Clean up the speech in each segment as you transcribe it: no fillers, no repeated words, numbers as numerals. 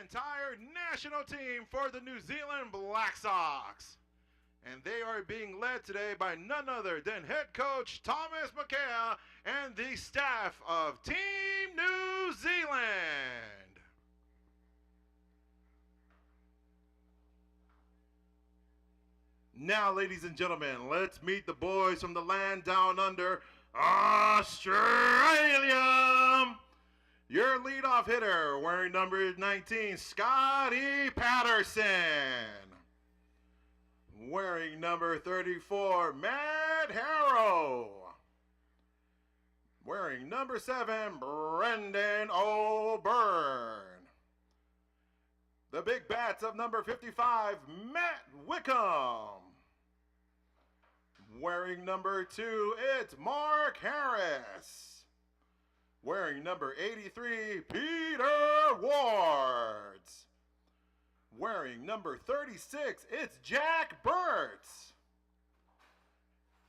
entire national team for the New Zealand Black Sox. And they are being led today by none other than head coach Thomas McKay and the staff of Team New Zealand. Now, ladies and gentlemen, let's meet the boys from the land down under, Australia. Your leadoff hitter, wearing number 19, Scotty Patterson. Wearing number 34, Matt Harrow. Wearing number 7, Brendan O'Byrne. The big bats of number 55, Matt Wickham. Wearing number 2, it's Mark Harris. Wearing number 83, Peter Wards. Wearing number 36, it's Jack Burtz.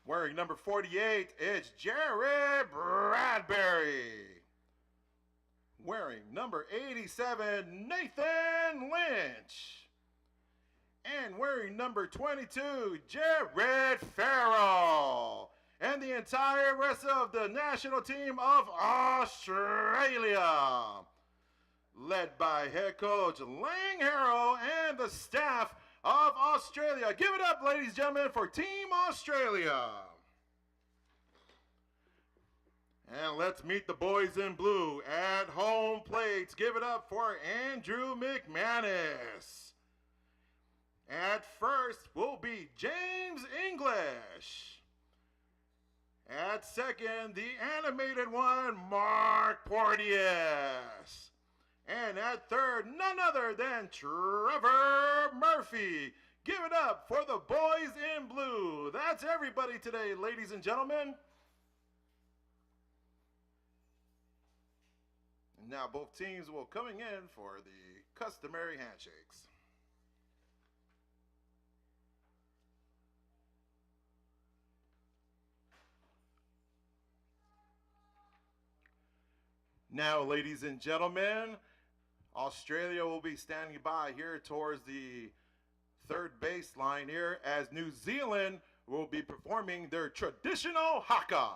Wearing number 48, it's Jared Bradbury. Wearing number 87, Nathan Lynch. And wearing number 22, Jared Farrell. And the entire rest of the national team of Australia, led by head coach Lang Harrow and the staff of Australia. Give it up, ladies and gentlemen, for Team Australia. And let's meet the boys in blue at home plates. Give it up for Andrew McManus. At first will be James English. At second, the animated one, Mark Porteous. And at third, none other than Trevor Murphy. Give it up for the boys in blue. That's everybody today, ladies and gentlemen. And now both teams will coming in for the customary handshakes. Now, ladies and gentlemen, Australia will be standing by here towards the third baseline here as New Zealand will be performing their traditional haka.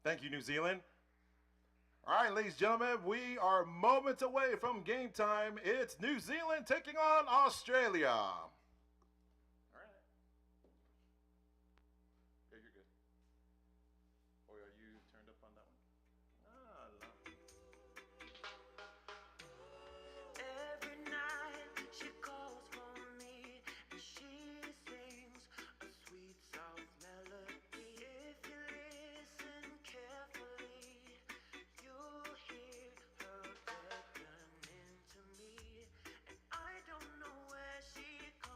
Thank you, New Zealand. All right, ladies and gentlemen, we are moments away from game time. It's New Zealand taking on Australia. All right. Yeah, you're good. Oh, are you turned up on that one? Ah, lovely. Every night she calls for me and she sings a sweet soft melody. If you listen carefully, you'll hear her beckoning to me. And I don't know where she comes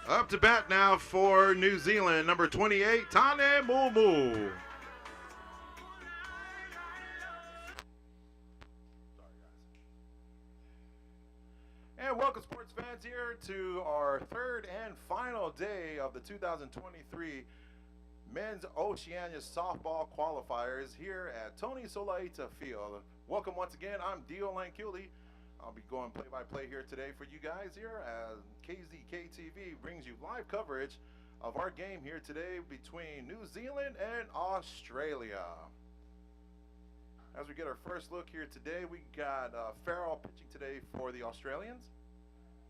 Up to bat now for New Zealand, number 28, Tane Mumu. And welcome, sports fans, here to our third and final day of the 2023 Men's Oceania Softball Qualifiers here at Tony Solaita Field. Welcome once again. I'm Dio Lankuli. I'll be going play-by-play here today for you guys here as KVZK TV brings you live coverage of our game here today between New Zealand and Australia. As we get our first look here today, we got Farrell pitching today for the Australians.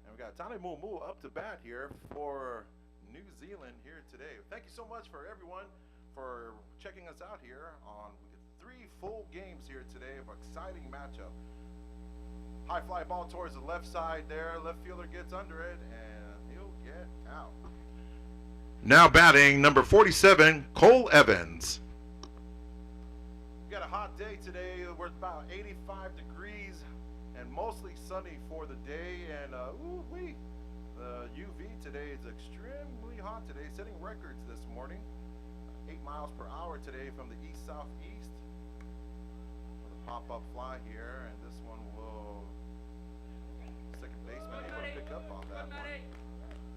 And we got Tane Mumu up to bat here for New Zealand here today. Thank you so much for everyone for checking us out here on 3 full games here today of exciting matchup. High fly ball towards the left side there. Left fielder gets under it and he'll get out. Now batting number 47, Cole Evans. We got a hot day today. We're about 85 degrees and mostly sunny for the day. And the UV today is extremely hot today, setting records this morning. 8 miles per hour today from the east-southeast. With a pop-up fly here, and this one will second baseman able to pick up on that one.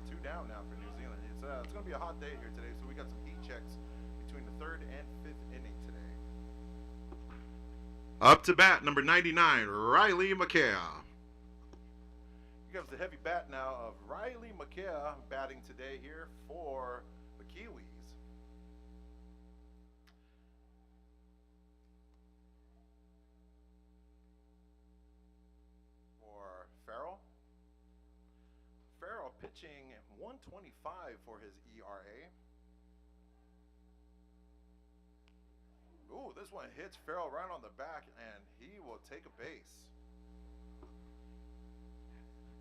2 down now for New Zealand. It's going to be a hot day here today, so we got some heat checks between the 3rd and 5th inning today. Up to bat, number 99, Riley McKay. Here comes the heavy bat now of Riley McKay batting today here for the Kiwis. For Farrell. Farrell pitching 125 for his ERA. Ooh, this one hits Farrell right on the back, and he will take a base.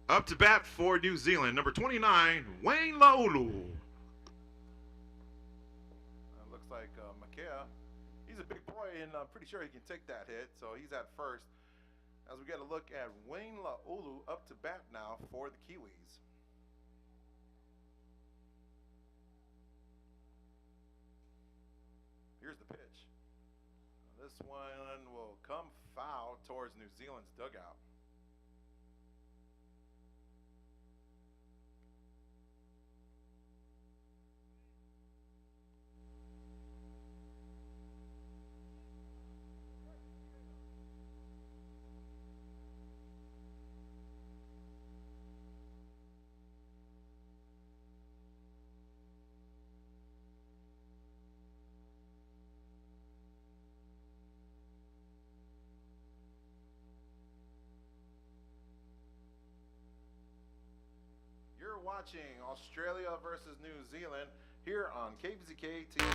Up to bat for New Zealand, number 29, Wayne Laulu. Looks like McKay, he's a big boy, and I'm pretty sure he can take that hit, so he's at first. As we get a look at Wayne Laulu up to bat now for the Kiwis. Here's the pitch. This one will come foul towards New Zealand's dugout. You're watching Australia versus New Zealand here on KVZK TV.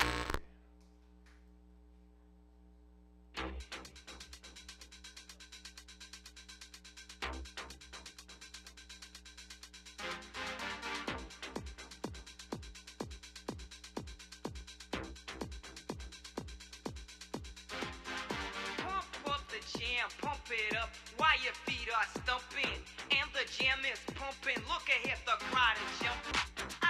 Pump up the jam, pump it up while your feet are stumping. And the jam is pumping. Look ahead, the crowd is jumping. A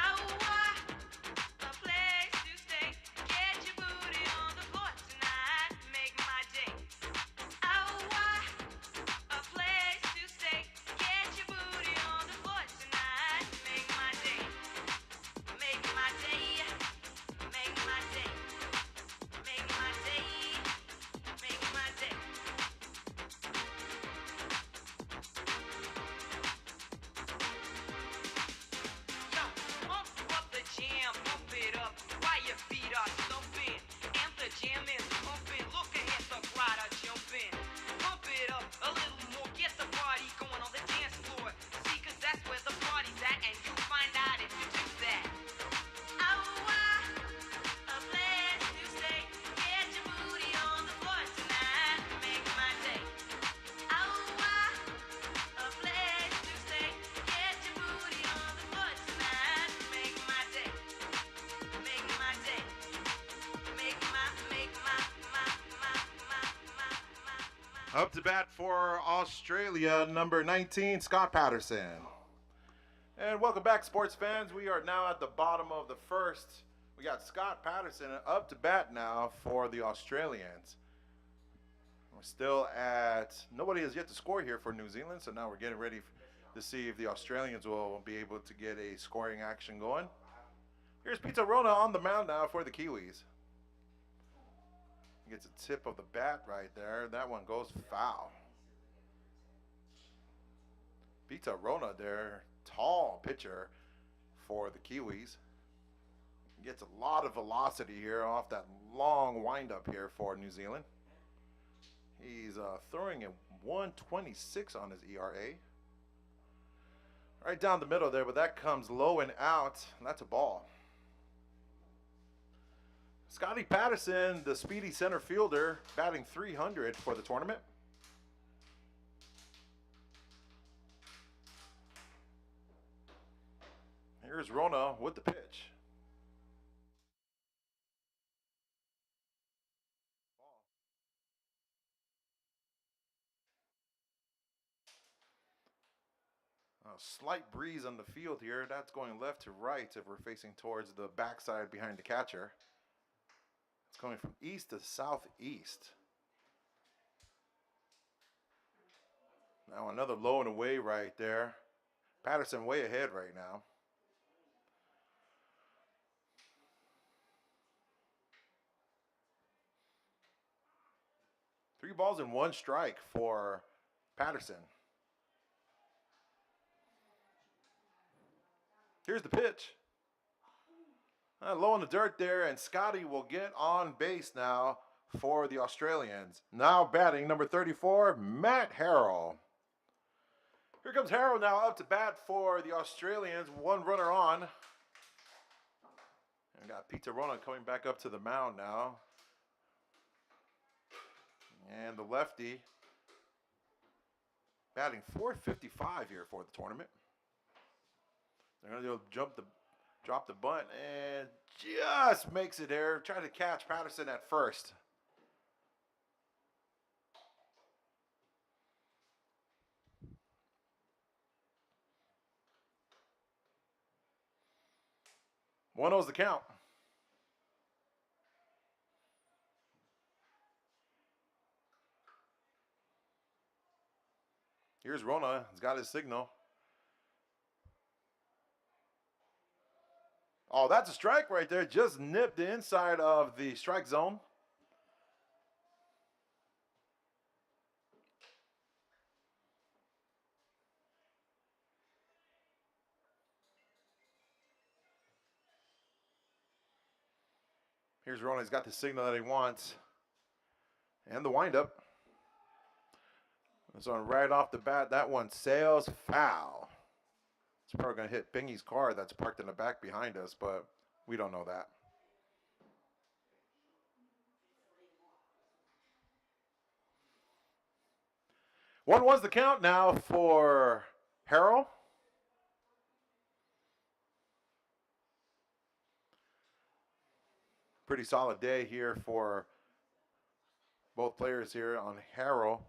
place to stay. Get your booty on the floor tonight. Make my day. A place to stay. Get your booty on the floor tonight. Make my day. Make my day. Make my day. Make my day. Make my day. Yo, pump up the jam, pump it up while your feet are stumping. And the jam is pumping. Look ahead, the crowd are jumping. Pump it up a little more, get the party going on the dance floor. See, 'cause that's where the party's at, and you find out if you do that. A place to stay. Get your booty on the floor tonight. Make my day. A place to stay. Get your booty on the floor tonight. Make my day. Make my day. Make my. Up to bat for Australia, number 19, Scott Patterson. And welcome back, sports fans. We are now at the bottom of the first. We got Scott Patterson up to bat now for the Australians. We're still at, nobody has yet to score here for New Zealand, so now we're getting ready to see if the Australians will be able to get a scoring action going. Here's Pizza Rona on the mound now for the Kiwis. Gets a tip of the bat right there. That one goes foul. Pizza Rona there, tall pitcher for the Kiwis. Gets a lot of velocity here off that long windup here for New Zealand. He's throwing at 126 on his ERA. Right down the middle there, but that comes low and out. That's a ball. Scotty Patterson, the speedy center fielder, batting .300 for the tournament. Here's Rona with the pitch. A slight breeze on the field here. That's going left to right if we're facing towards the backside behind the catcher. It's going from east to southeast. Now another low and away right there. Patterson way ahead right now. Three balls and one strike for Patterson. Here's the pitch. Low in the dirt there, and Scotty will get on base now for the Australians. Now batting number 34, Matt Harrell. Here comes Harrell now up to bat for the Australians. One runner on. And got Pizza Rona coming back up to the mound now. And the lefty batting .455 here for the tournament. They're going to drop the bunt and just makes it there. Try to catch Patterson at first. One owes the count. Here's Rona. He's got his signal. Oh, that's a strike right there. Just nipped the inside of the strike zone. Here's Rona. He's got the signal that he wants. And the windup. This one right off the bat. That one sails foul. It's probably going to hit Bingy's car that's parked in the back behind us, but we don't know that. One was the count now for Harrell. Pretty solid day here for both players here on Harrell.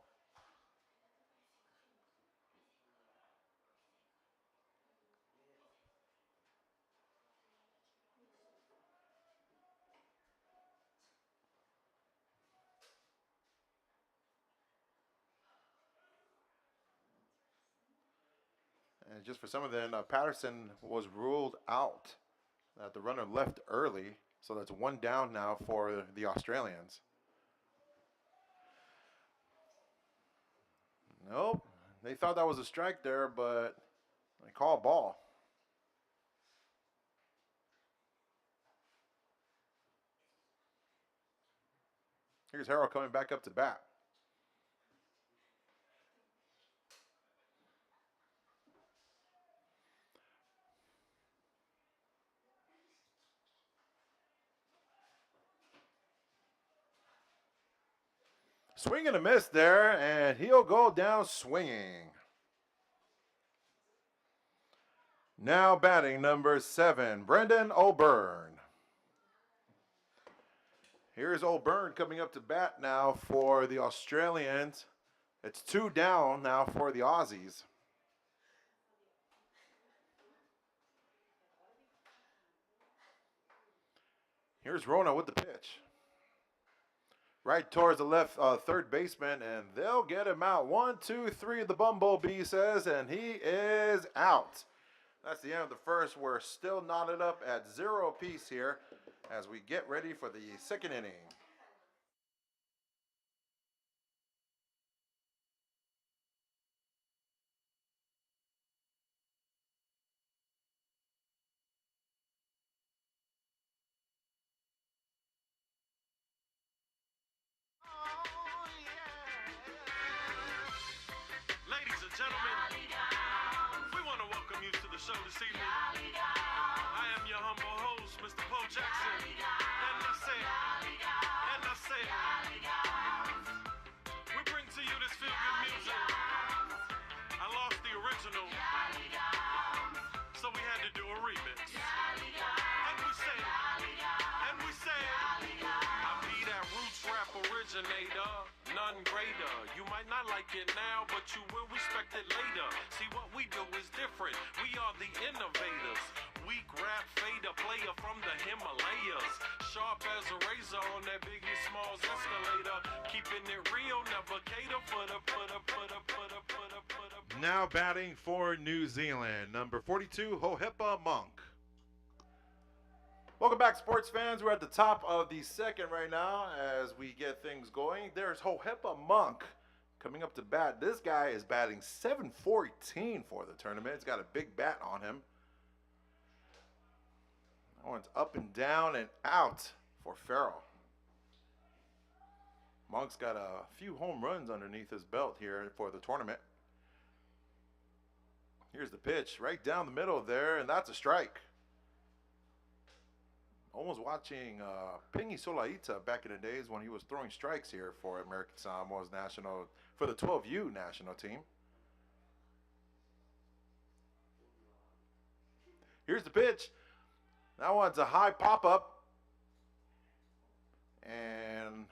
And just for some of them, Patterson was ruled out. The runner left early, so that's one down now for the Australians. Nope, they thought that was a strike there, but they call ball. Here's Harrell coming back up to bat. Swing and a miss there, and he'll go down swinging. Now batting number 7, Brendan O'Byrne. Here's O'Byrne coming up to bat now for the Australians. It's 2 down now for the Aussies. Here's Rona with the pitch. Right towards the left third baseman, and they'll get him out. 1, 2, 3, the Bumblebee says, and he is out. That's the end of the first. We're still knotted up at 0 apiece here as we get ready for the second inning. Ladies and gentlemen, we want to welcome you to the show this evening. I am your humble host, Mr. Poe Jackson. And I say, we bring to you this feel-good music. I lost the original, so we had to do a remix. And we say, I be that roots rap originator, none greater. You might not like it now, but you will respect it later. See, what we do is different. We are the innovators. Weak rap fader player from the Himalayas. Sharp as a razor on that Biggie Smalls escalator. Keeping it real, never cater for the put. Now batting for New Zealand, number 42, Hohepa Monk. Welcome back, sports fans. We're at the top of the second right now as we get things going. There's Hohepa Monk coming up to bat. This guy is batting .714 for the tournament. He's got a big bat on him. That one's up and down and out for Farrell. Monk's got a few home runs underneath his belt here for the tournament. Here's the pitch right down the middle there, and that's a strike. Almost watching Pingy Solaita back in the days when he was throwing strikes here for American Samoa's national, for the 12U national team. Here's the pitch. That one's a high pop-up. And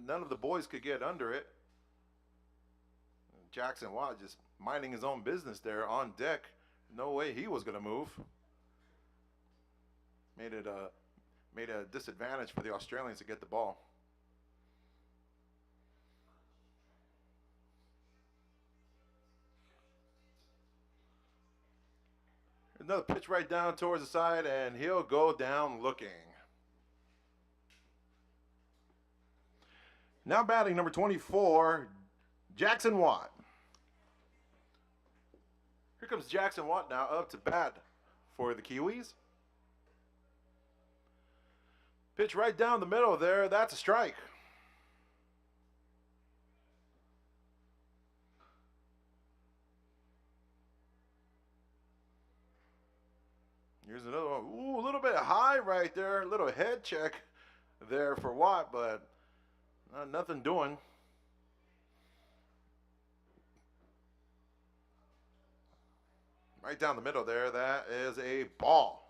none of the boys could get under it. Jackson Watt just minding his own business there on deck. No way he was going to move. Made a disadvantage for the Australians to get the ball. Another pitch right down towards the side, and he'll go down looking. Now batting number 24, Jackson Watt. Here comes Jackson Watt now up to bat for the Kiwis. Pitch right down the middle there. That's a strike. Here's another one. Ooh, a little bit high right there. A little head check there for Watt, but nothing doing. Right down the middle there. That is a ball.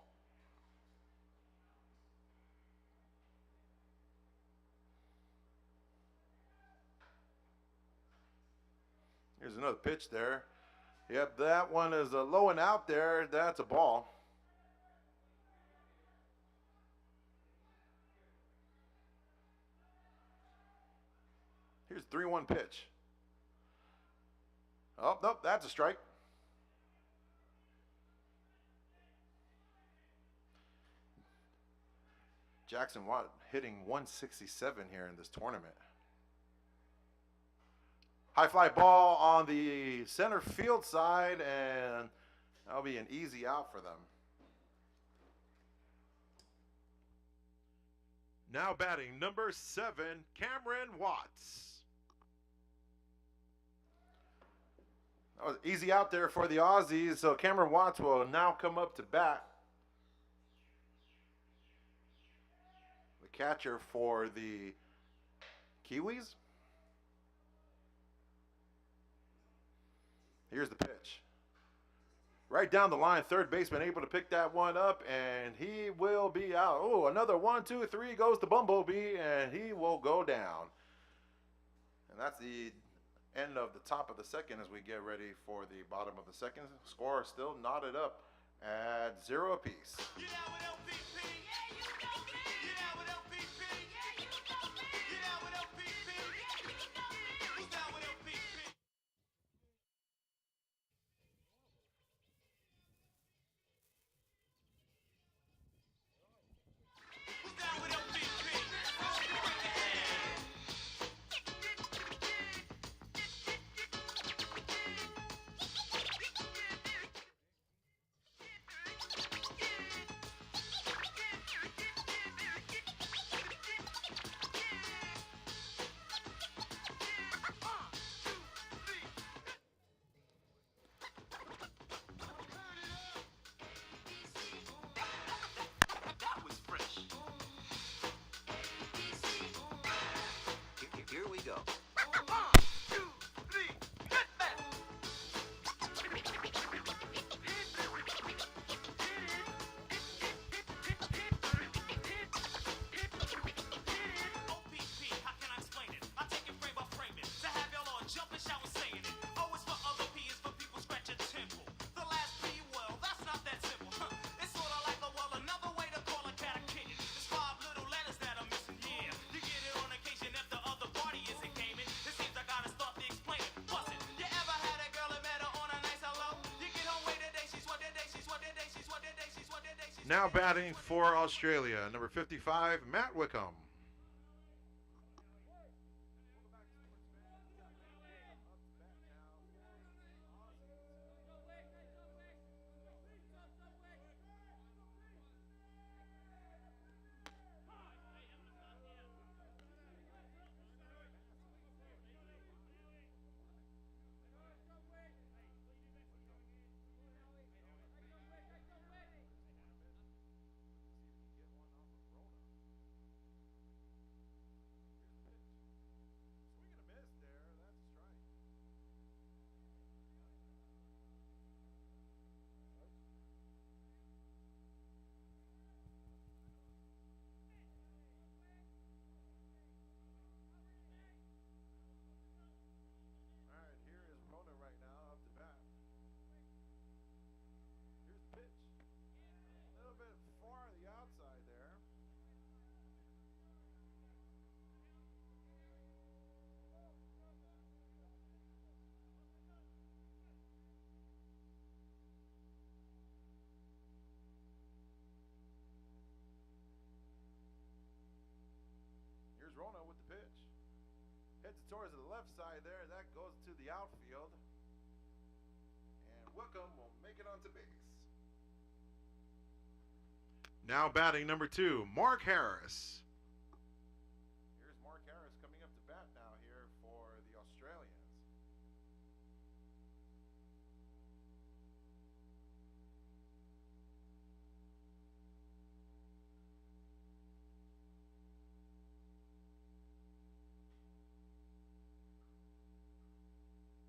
Here's another pitch there. Yep, that one is low and out there. That's a ball. Here's 3-1 pitch. Oh, nope, that's a strike. Jackson Watt hitting 167 here in this tournament. High fly ball on the center field side, and that'll be an easy out for them. Now batting number 7, Cameron Watts. That was easy out there for the Aussies, so Cameron Watts will now come up to bat. The catcher for the Kiwis. Here's the pitch. Right down the line, third baseman able to pick that one up, and he will be out. Oh, another 1, 2, 3 goes the Bumblebee, and he will go down. And that's the end of the top of the second as we get ready for the bottom of the second. Score still knotted up at 0 apiece. You down with LPP? Yeah, you know me. You down with LPP? Yeah, you know me. You down with LPP? Yeah, you know me. Who's down with LPP? Who's down with LPP? Break it down. That was fresh. Here we go. 1, 2, 3, hit that. OPP, how can I explain it? I take it frame by frame it. To have y'all on jumping, shouting, saying it. O is for other, P is for people scratching temple. The last P, well, that's not that simple. It's sort of like a well, another way to call a cat a kitten. There's 5 little letters that are missing, yeah. You get it on occasion if the other party isn't gaming. It seems I gotta start to explain it. Bust it. You ever had a girl that met her on a nice hello? You get home way today, she's what today, she's what today, she's what today, she's what today, she's Now batting for Australia, number 55, Matt Wickham. Here's Rona with the pitch. Hits it towards the left side there. That goes to the outfield. And Wickham will make it onto base. Now batting number 2, Mark Harris. Here's Mark Harris coming up to bat now here for the Australians.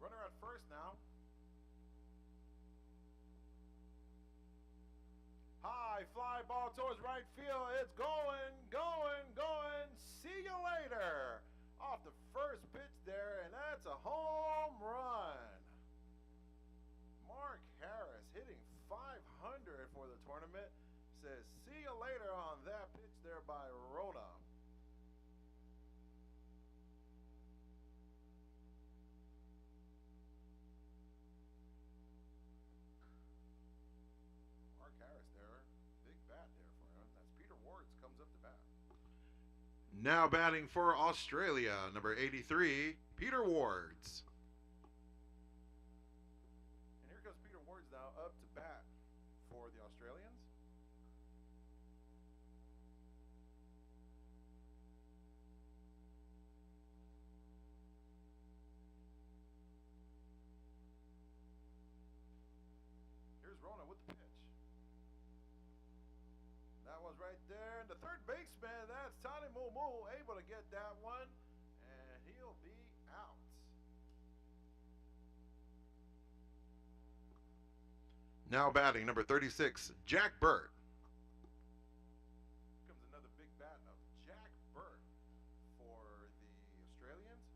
Runner at first now. High fly ball towards right field. It's going, going, going. See you later. Off the first pitch there, and that's a home run. Mark Harris hitting .500 for the tournament. Says see you later on that pitch there by Rona. Now batting for Australia, number 83, Peter Wards. And here comes Peter Wards now up to bat for the Australians. Here's Rona with the pitch. That was right there. And the third baseman, that's Tani Mumu, able to get that one. And he'll be out. Now batting, number 36, Jack Burt. Here comes another big bat of Jack Burt for the Australians.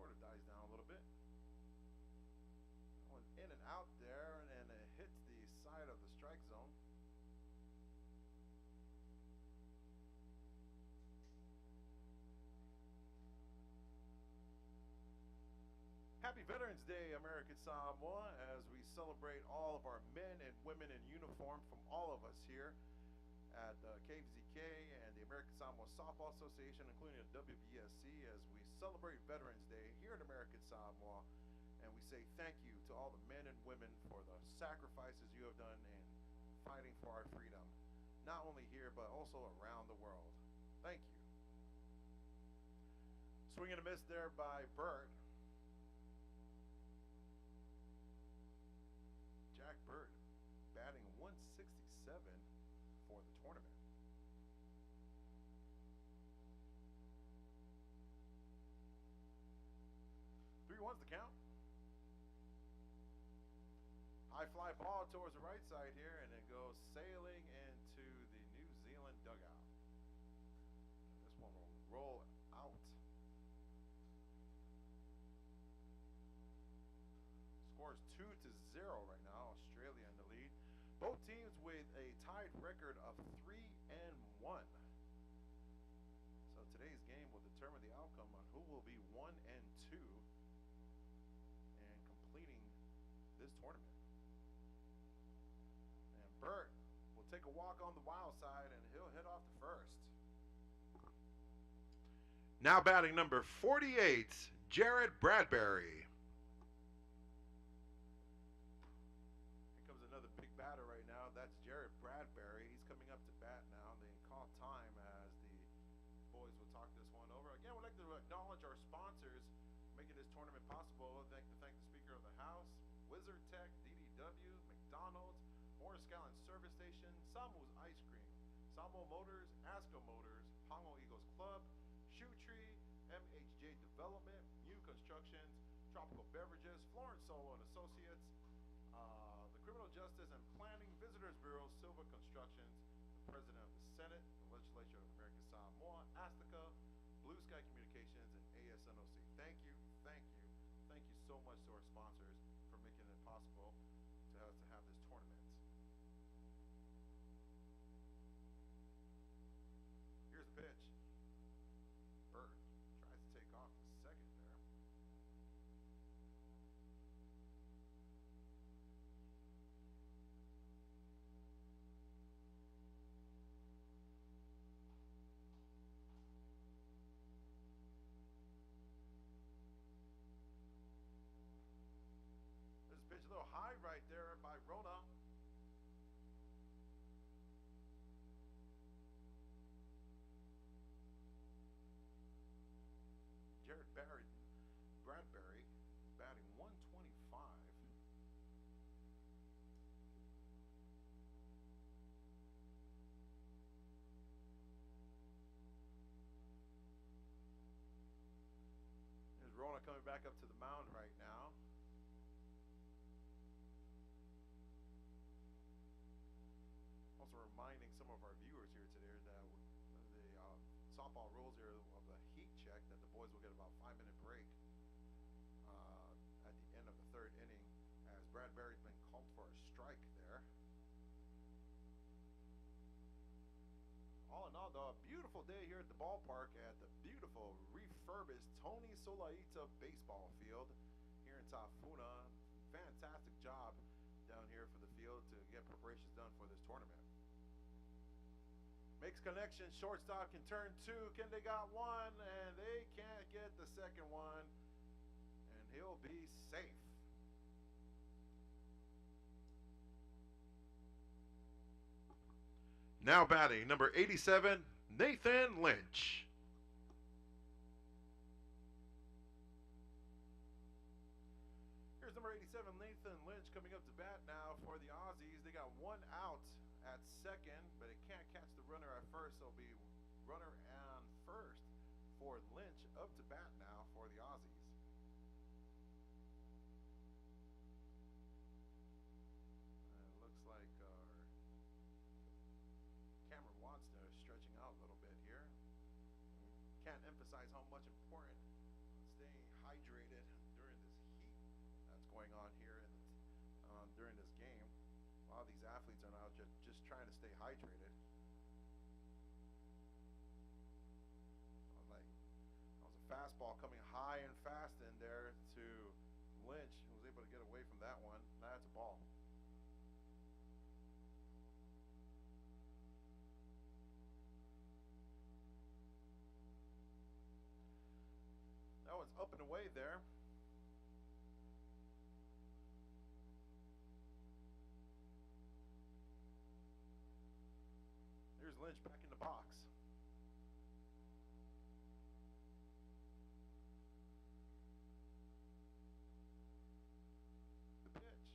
sort of dies down a little bit. That one in and out there, and it hits the side of the strike zone. Happy Veterans Day, American Samoa, as we celebrate all of our men and women in uniform from all of us here at KVZK and the American Samoa Softball Association, including the WBSC, as we celebrate Veterans Day here in American Samoa. And we say thank you to all the men and women for the sacrifices you have done in fighting for our freedom, not only here, but also around the world. Thank you. Swing and a miss there by Burt. Jack Bird batting 167 for the tournament. Three ones to count. High fly ball towards the right side here, and it goes sailing into the New Zealand dugout. This one will roll out. Scores 2-0 right now. Australia in the lead. Both teams with a tied record of 3-1. So today's game will determine the outcome on who will be 1-2 and completing this tournament. And Burt will take a walk on the wild side, and he'll hit off the first. Now batting number 48, Jared Bradbury. Batter right now, that's Jared Bradbury. He's coming up to bat now. They call time as the boys will talk this one over. Again, we'd like to acknowledge our sponsors making this tournament possible. I'd like to thank the Speaker of the House, Wizard Tech, DDW, McDonald's, Morris Gallon Service Station, Samu's Ice Cream, Samo Motors, Asco Motors, Pongo Eagles Club, Shoe Tree, MHJ Development, New Constructions, Tropical Beverages, Florence Solo and Associates, Criminal Justice and Planning Visitors Bureau, Silva Constructions, the President of the Senate, the Legislature of American Samoa, ASTICA, Blue Sky Communications, and ASNOC. Thank you, thank you, thank you so much to our sponsors for making it possible to have this tournament. Here's the pitch. Bird tries to take off the second there. Pitch a little high right there by Rona. Jared Bradbury batting 125. There's Rona coming back up to the mound right now. Also reminding some of our viewers here today that the softball rules here of the heat check, that the boys will get about a 5-minute break at the end of the third inning, as Bradbury's been called for a strike there. All in all, though, a beautiful day here at the ballpark at the beautiful refurbished Tony Solaita baseball field here in Tafuna. Fantastic job down here for the field to get preparations done for this tournament. Makes connection, shortstop can turn two. They got one, and they can't get the second one, and he'll be safe. Now batting number 87, Nathan Lynch. Here's number 87, Nathan Lynch, coming up to bat now for the Aussies. They got one out at second, but it can't catch the runner at first, so it'll be runner on first for Lynch. Up to bat now for the Aussies. And it looks like our Cameron Watson is stretching out a little bit here. Can't emphasize how much important staying hydrated going on here during this game. A lot of these athletes are now just trying to stay hydrated. That was a fastball coming high and fast in there to Lynch, who was able to get away from that one. Now it's a ball. That one's up and away there. Here's Lynch back in the box. The pitch.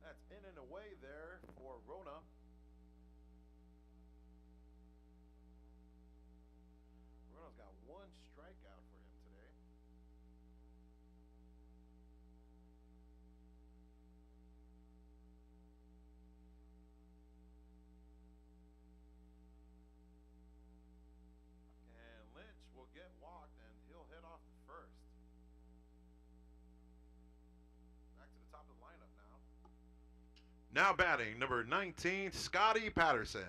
That's in and away there for Rona. Rona's got one strikeout for him today. And Lynch will get walked, and he'll head off to first. Back to the top of the lineup now. Now batting, number 19, Scotty Patterson.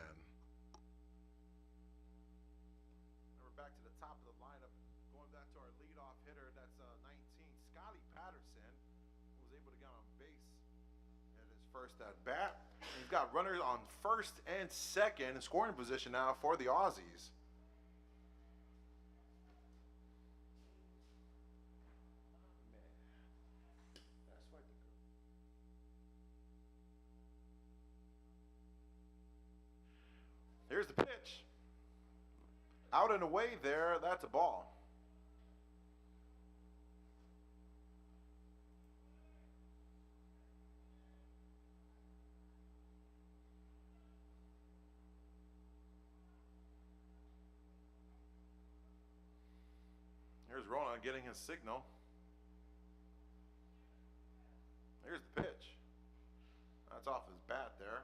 Back to the top of the lineup, going back to our leadoff hitter. That's 19, Scotty Patterson, who was able to get on base at his first at bat. He's got runners on first and second in scoring position now for the Aussies. Here's the pitch. Out and away there, that's a ball. Here's Rona getting his signal. Here's the pitch. That's off his bat there.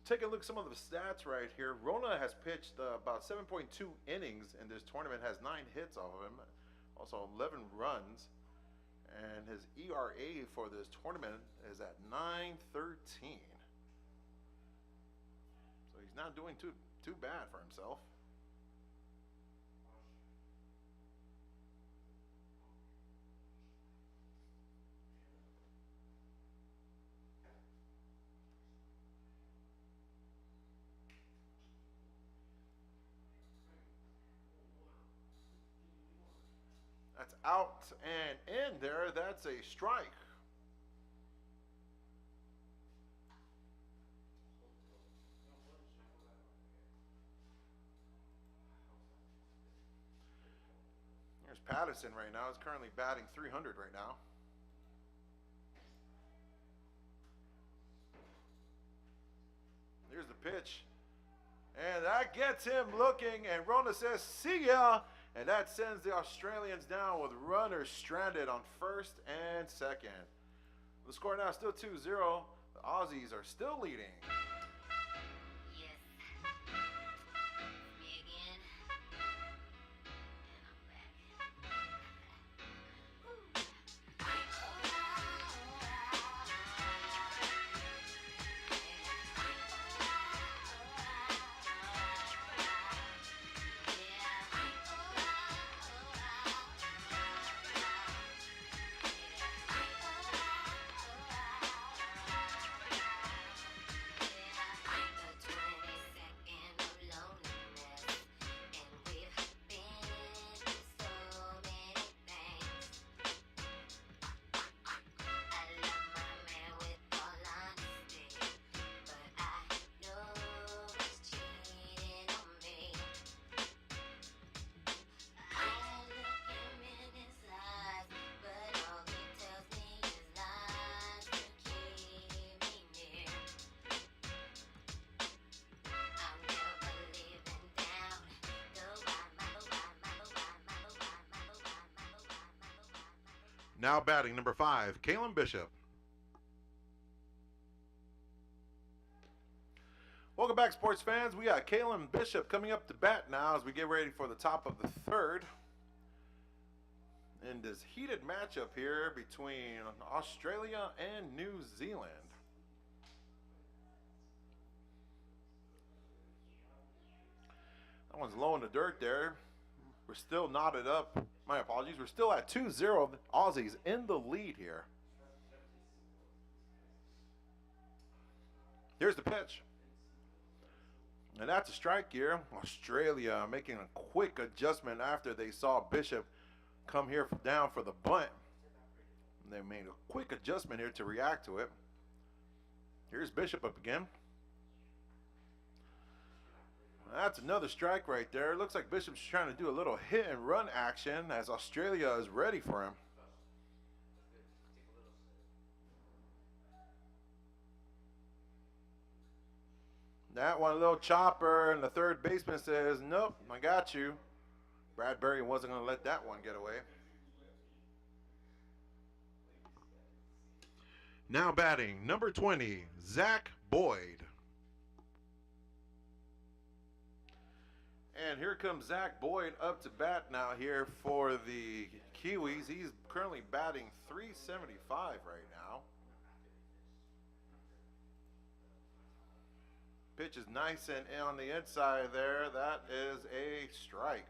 Take a look at some of the stats right here. Rona has pitched about 7.2 innings in this tournament, has 9 hits off of him, also 11 runs, and his ERA for this tournament is at 9.13. So he's not doing too bad for himself. That's out and in there. That's a strike. There's Patterson right now. He's currently batting .300 right now. Here's the pitch. And that gets him looking, and Rona says, "See ya." And that sends the Australians down with runners stranded on first and second. The score now is still 2-0. The Aussies are still leading. Yes. Me again. And I'm back. Now batting, number 5, Kalen Bishop. Welcome back, sports fans. We got Kalen Bishop coming up to bat now as we get ready for the top of the third. in this heated matchup here between Australia and New Zealand. That one's low in the dirt there. We're still knotted up. My apologies. We're still at 2-0 Aussies in the lead here. Here's the pitch. And that's a strike here. Australia making a quick adjustment after they saw Bishop come here down for the bunt. And they made a quick adjustment here to react to it. Here's Bishop up again. That's another strike right there. Looks like Bishop's trying to do a little hit and run action as Australia is ready for him. That one, a little chopper, and the third baseman says, nope, I got you. Bradbury wasn't going to let that one get away. Now batting, number 20, Zach Boyd. And here comes Zach Boyd up to bat now here for the Kiwis. He's currently batting .375 right now. Pitch is nice and on the inside there. That is a strike.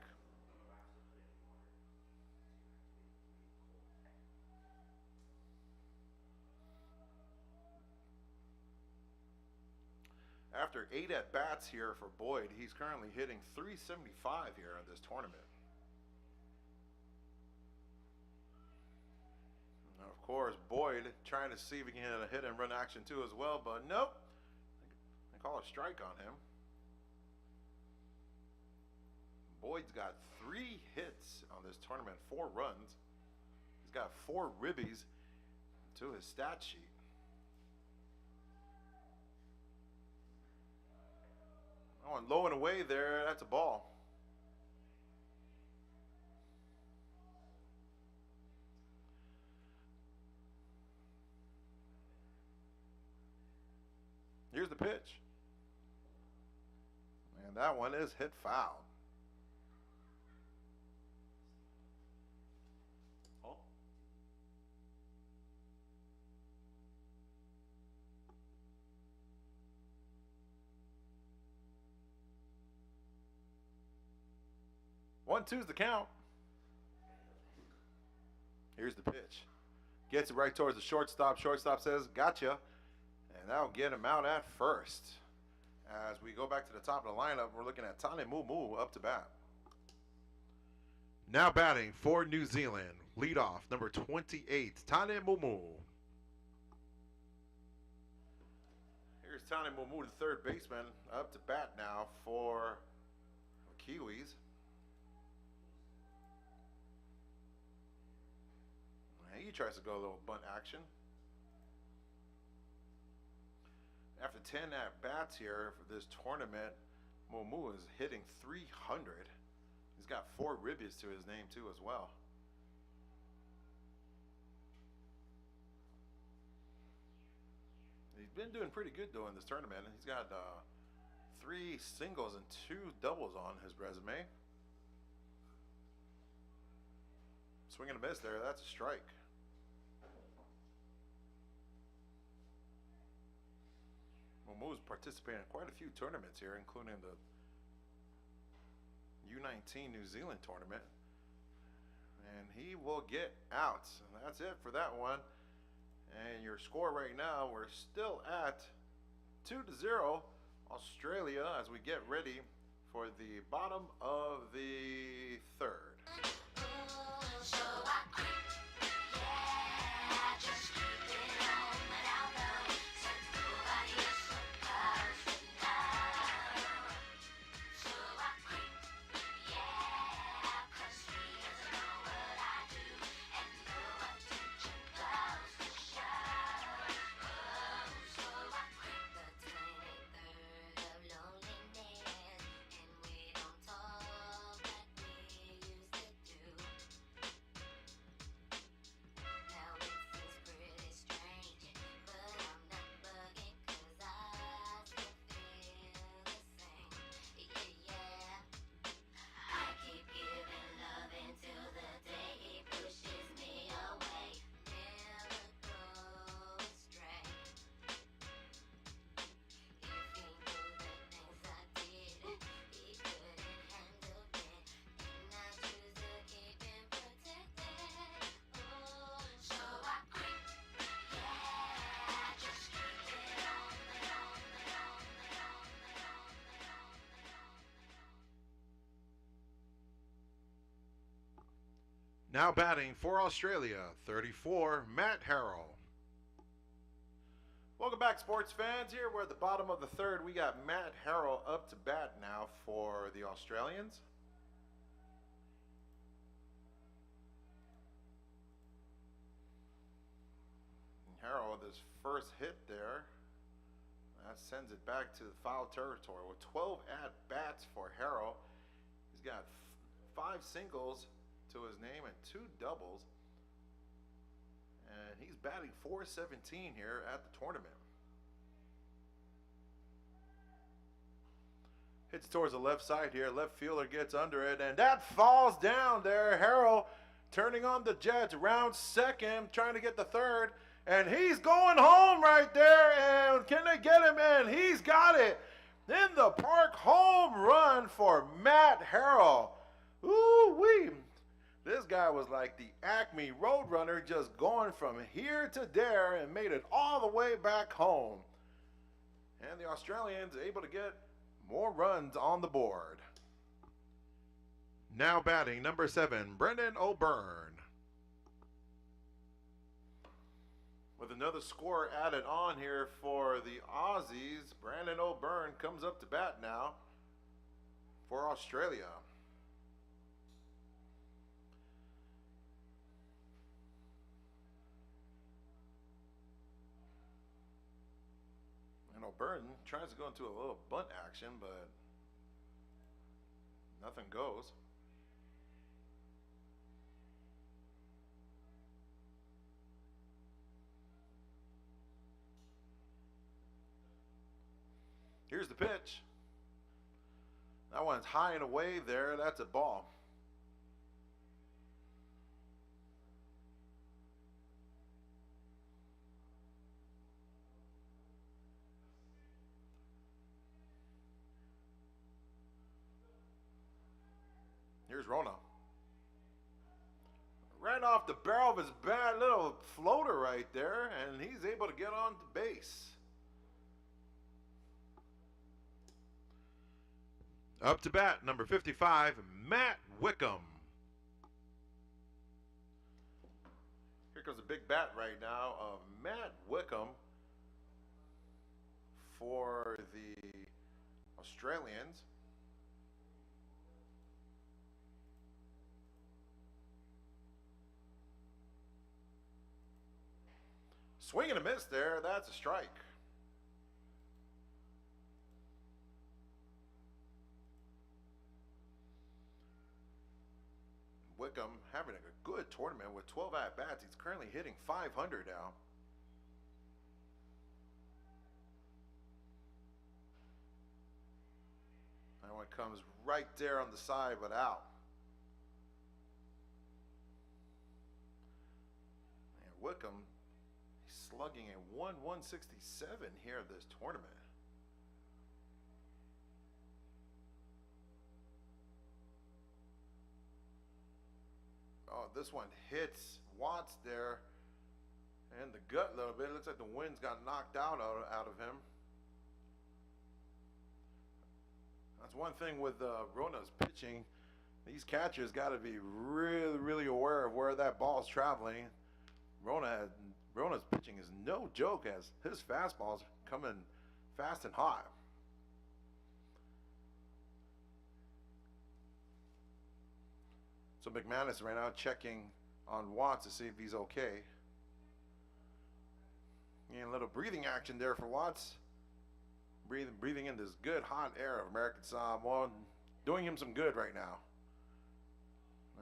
After 8 at-bats here for Boyd, he's currently hitting .375 here in this tournament. Now, of course, Boyd trying to see if he can hit a hit and run action too as well, but nope. They call a strike on him. Boyd's got 3 hits on this tournament, 4 runs. He's got 4 ribbies to his stat sheet. Oh, and low and away there, that's a ball. Here's the pitch. And that one is hit foul. Oh. One, two's the count. Here's the pitch. Gets it right towards the shortstop. Shortstop says, gotcha. And that'll get him out at first. As we go back to the top of the lineup, we're looking at Tane Mumu up to bat. Now batting for New Zealand, leadoff, number 28, Tane Mumu. Here's Tane Mumu, the third baseman, up to bat now for the Kiwis. He tries to go a little bunt action. After 10 at-bats here for this tournament, Mumu is hitting .300. He's got 4 ribbies to his name too as well. He's been doing pretty good though in this tournament. He's got 3 singles and 2 doubles on his resume. Swing and a miss there. That's a strike. Mumu's participating in quite a few tournaments here, including the U19 New Zealand tournament. And he will get out. And that's it for that one. And your score right now, we're still at 2-0 Australia as we get ready for the bottom of the third. So I quit. Yeah, just keep it on without love. Said nobody else supplies it now. So I quit. Yeah, 'cause he doesn't know what I do, and no attention goes to show. Oh, so I quit. The 23rd of loneliness, and we don't talk like we used to do. Now batting for Australia, 34, Matt Harrell. Welcome back, sports fans. Here we're at the bottom of the third. We got Matt Harrell up to bat now for the Australians. Harrell with his first hit there. That sends it back to the foul territory with 12 at-bats for Harrell. He's got 5 singles to his name and 2 doubles. And he's batting .417 here at the tournament. Hits towards the left side here. Left fielder gets under it, and that falls down there. Harrell turning on the Jets, round second, trying to get the third. And he's going home right there. And can they get him in? He's got it. In the park, home run for Matt Harrell. Ooh-wee. This guy was like the Acme Roadrunner, just going from here to there and made it all the way back home. And the Australians able to get more runs on the board. Now batting, number 7, Brendan O'Byrne. With another score added on here for the Aussies, Brandon O'Byrne comes up to bat now for Australia. And O'Byrne tries to go into a little bunt action, but nothing goes. Here's the pitch. That one's high and away there. That's a ball. Here's Rona. Right off the barrel of his bat, little floater right there, and he's able to get on the base. Up to bat, number 55, Matt Wickham. Here comes a big bat right now of Matt Wickham for the Australians. Swing and a miss there. That's a strike. Wickham having a good tournament with 12 at-bats. He's currently hitting .500 now. That one comes right there on the side, but out. And Wickham slugging a 167 here this tournament. Oh, this one hits Watts there and the gut a little bit. It looks like the wind's got knocked out of him. That's one thing with Rona's pitching. These catchers got to be really, really aware of where that ball's traveling. Rona's pitching is no joke, as his fastball's coming fast and hot. So McManus right now checking on Watts to see if he's okay. And a little breathing action there for Watts. Breathing in this good hot air of American Samoa, doing him some good right now.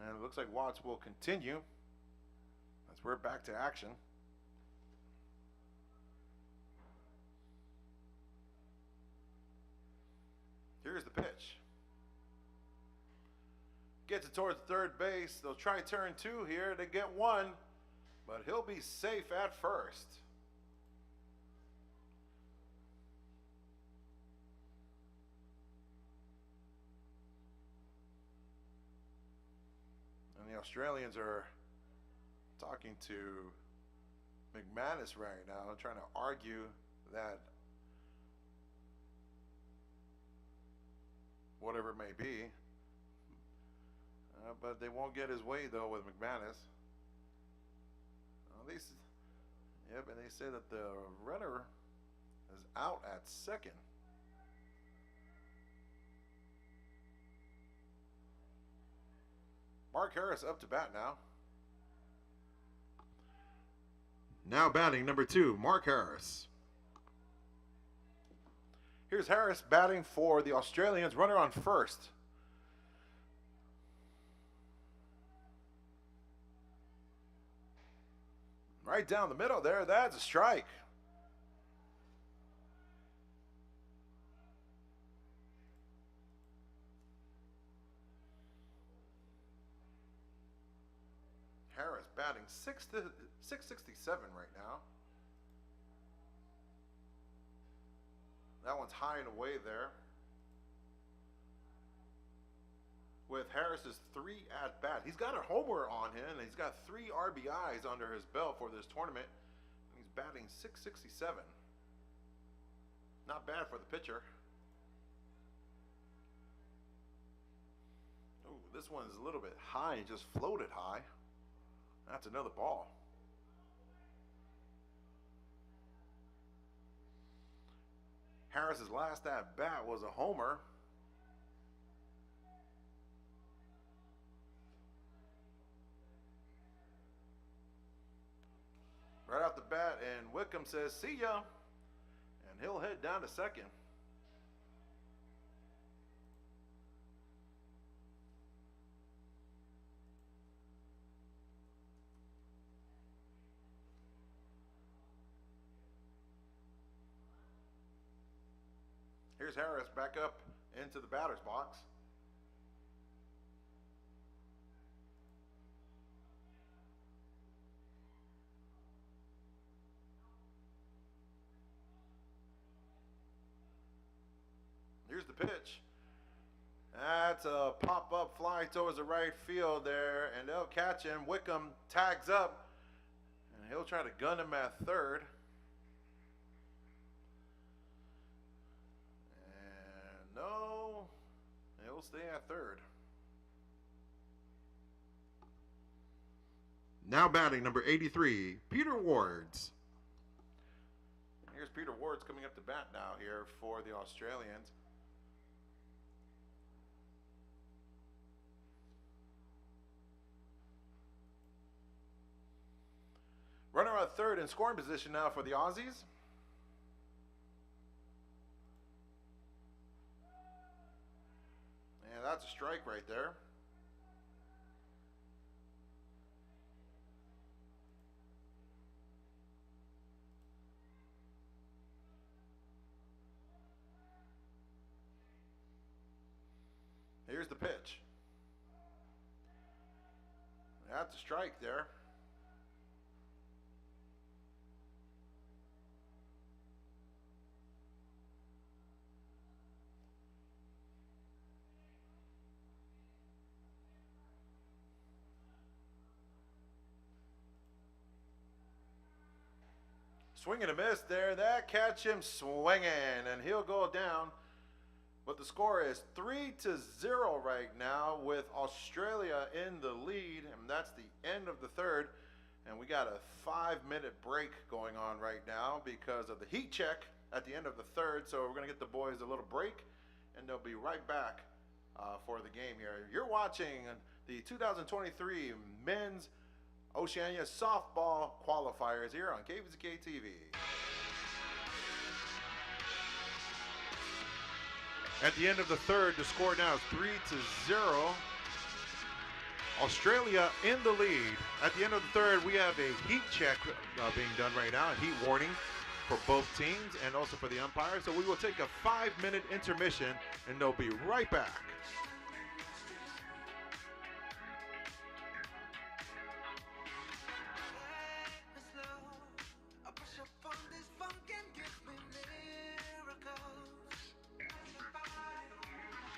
And it looks like Watts will continue. As we're back to action. Here's the pitch. Gets it towards third base. They'll try turn 2 here to get 1, but he'll be safe at first. And the Australians are talking to McManus right now, trying to argue that whatever it may be. But they won't get his way, though, with McManus. Yep, and they say that the runner is out at second. Mark Harris up to bat now. Now batting number 2, Mark Harris. Here's Harris batting for the Australians, runner on first. Right down the middle there, that's a strike. Harris batting 667 right now. That one's high and away there. With Harris's 3 at bat. He's got a homer on him, and he's got 3 RBIs under his belt for this tournament. He's batting 667. Not bad for the pitcher. Ooh, this one's a little bit high and just floated high. That's another ball. Harris's last at bat was a homer. Right off the bat, and Wickham says, "See ya," and he'll head down to second. Here's Harris back up into the batter's box. Here's the pitch. That's a pop-up fly towards the right field there, and they'll catch him. Wickham tags up, and he'll try to gun him at third. And no, he'll stay at third. Now batting number 83, Peter Wards. Here's Peter Wards coming up to bat now here for the Australians. Runner on third in scoring position now for the Aussies. And that's a strike right there. Here's the pitch. That's a strike there. Swing and a miss there. That catch him swinging, and he'll go down. But the score is 3-0 right now with Australia in the lead, and that's the end of the third. And we got a 5-minute break going on right now because of the heat check at the end of the third. So we're going to get the boys a little break, and they'll be right back for the game here. You're watching the 2023 Men's Oceania Softball Qualifiers here on KVZK TV. At the end of the third, the score now is 3-0. Australia in the lead. At the end of the third, we have a heat check being done right now, a heat warning for both teams and also for the umpire. So we will take a 5-minute intermission, and they'll be right back.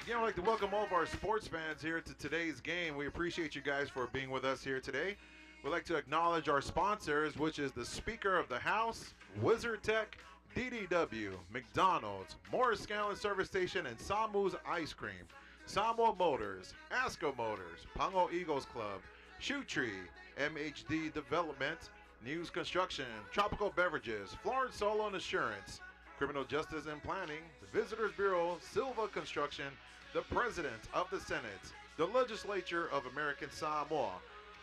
Again, I'd like to welcome all of our sports fans here to today's game. We appreciate you guys for being with us here today. We'd like to acknowledge our sponsors, which is the Speaker of the House, Wizard Tech, DDW, McDonald's, Morris Scanlon Service Station, and Samu's Ice Cream. Samoa Motors, Asco Motors, Pango Eagles Club, Shoe Tree, MHD Development, News Construction, Tropical Beverages, Florence Solo and Assurance, Criminal Justice and Planning, the Visitors Bureau, Silva Construction, the President of the Senate, the Legislature of American Samoa,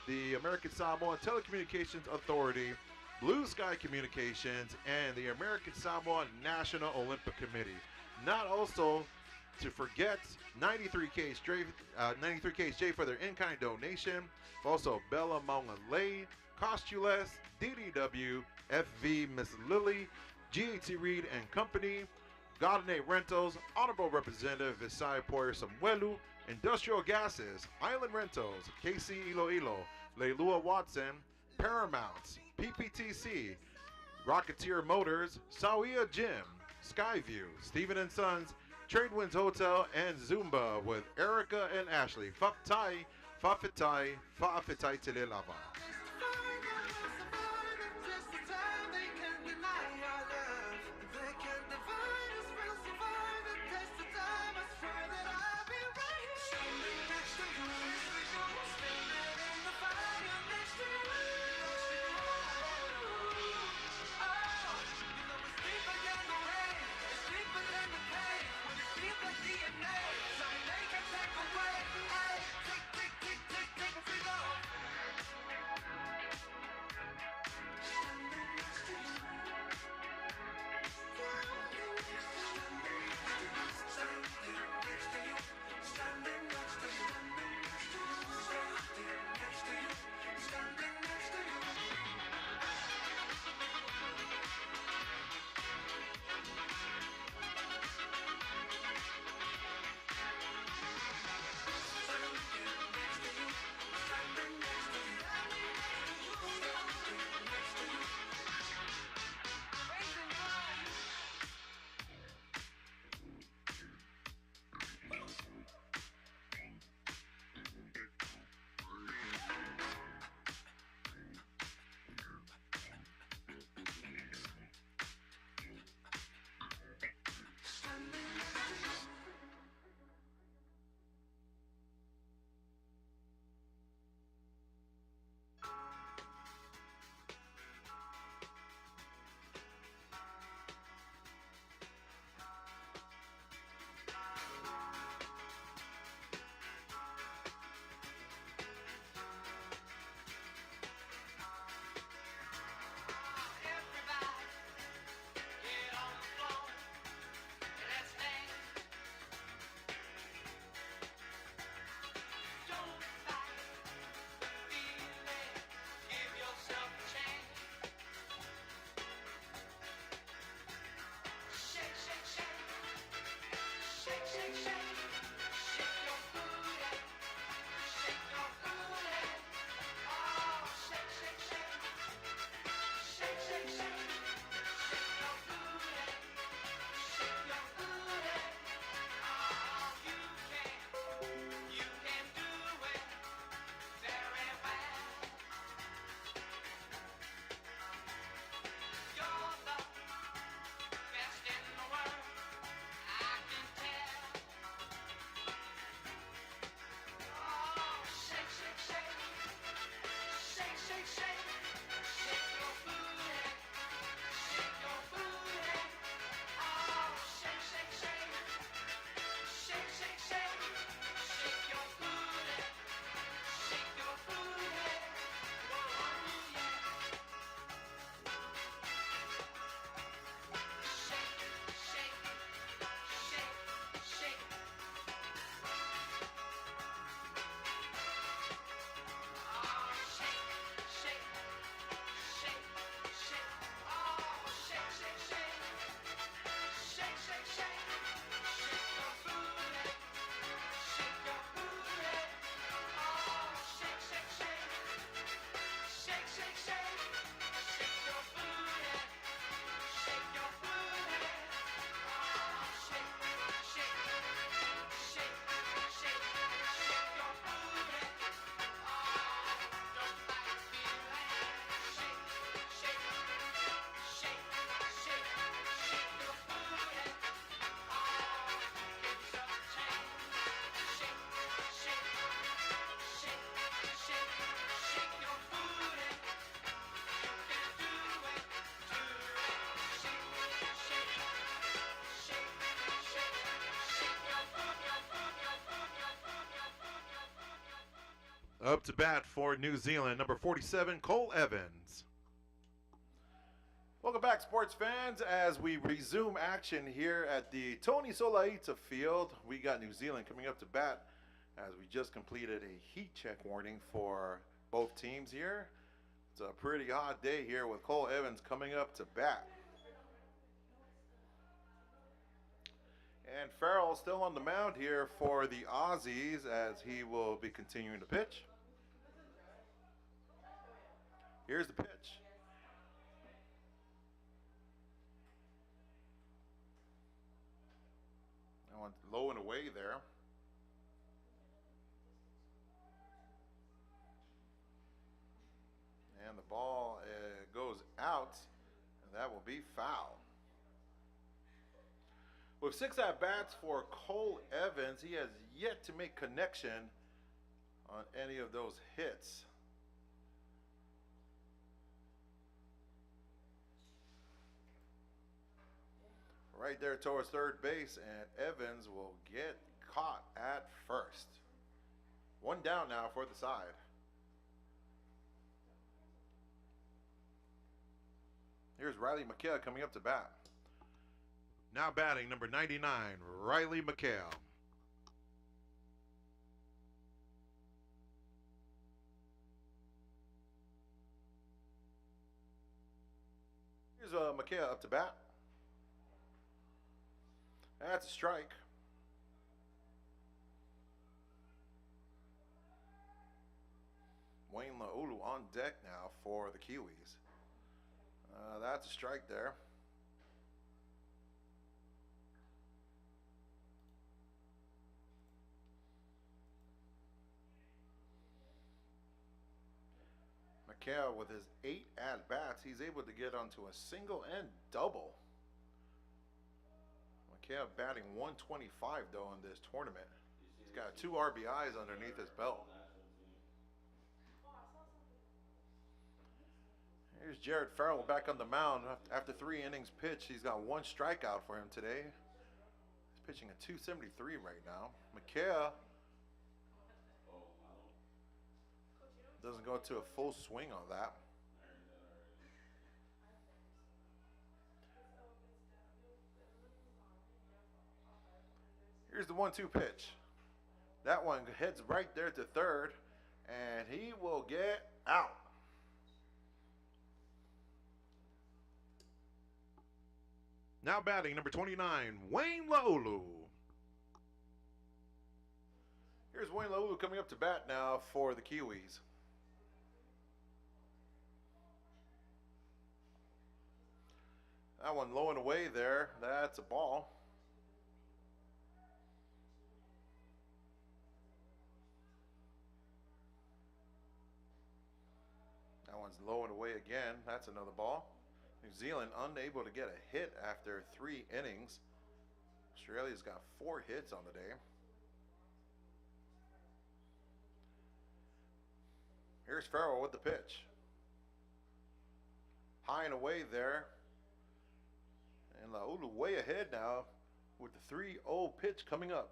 the American Samoa Telecommunications Authority, Blue Sky Communications, and the American Samoa National Olympic Committee. Not also to forget 93KHJ for their in-kind donation. Also Bella Maunga Lay, Costules, DDW, FV Miss Lily, GAT Reed and Company, Godinate Rentals, Honorable Representative Visay Poyer Samuelu, Industrial Gases, Island Rentals, KC Iloilo, Leilua Watson, Paramount, PPTC, Rocketeer Motors, Sawia Gym, Skyview, Stephen & Sons, Tradewinds Hotel, and Zumba with Erica and Ashley. Faftai, Fafitai, Fafitai Telelava. Up to bat for New Zealand, number 47, Cole Evans. Welcome back, sports fans, as we resume action here at the Tony Solaita Field. We got New Zealand coming up to bat as we just completed a heat check warning for both teams here. It's a pretty hot day here with Cole Evans coming up to bat. And Farrell still on the mound here for the Aussies as he will be continuing to pitch. Here's the pitch. That one's low and away there. And the ball goes out, and that will be foul. With 6 at-bats for Cole Evans, he has yet to make connection on any of those hits. Right there towards third base, and Evans will get caught at first. 1 down now for the side. Here's Riley McKell coming up to bat. Now batting, number 99, Riley McHale. Here's McHale up to bat. That's a strike. Wayne Laulu on deck now for the Kiwis. That's a strike there. McHale with his 8 at-bats, he's able to get onto a single and double. McHale batting 125 though in this tournament. He's got 2 RBIs underneath his belt. Here's Jared Farrell back on the mound. After 3 innings pitched, he's got 1 strikeout for him today. He's pitching a 273 right now. McHale doesn't go to a full swing on that. Here's the 1-2 pitch. That one heads right there to third, and he will get out. Now batting, number 29, Wayne Laulu. Here's Wayne Laulu coming up to bat now for the Kiwis. That one low and away there. That's a ball. That one's low and away again. That's another ball. New Zealand unable to get a hit after 3 innings. Australia's got 4 hits on the day. Here's Farrell with the pitch. High and away there. And Laulu way ahead now with the 3-0 pitch coming up.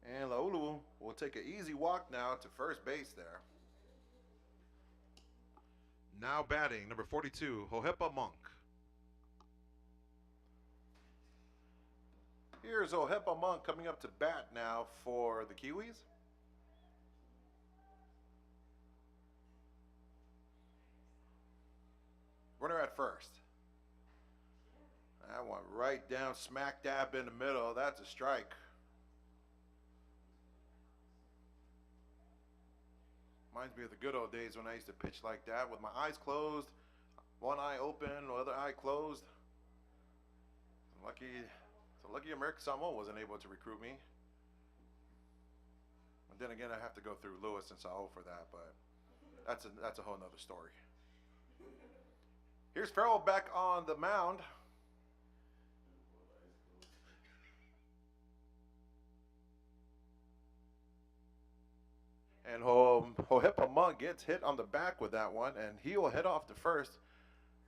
And Laulu will take an easy walk now to first base there. Now batting, number 42, Hohepa Monk. Here's Hohepa Monk coming up to bat now for the Kiwis. Runner at first. That one right down smack dab in the middle. That's a strike. Reminds me of the good old days when I used to pitch like that with my eyes closed, one eye open, other eye closed. Lucky American Samoa wasn't able to recruit me. And then again, I have to go through Lewis and Sao for that, but that's a whole nother story. Here's Farrell back on the mound. And Hohepa Monk gets hit on the back with that one, and he will head off to first.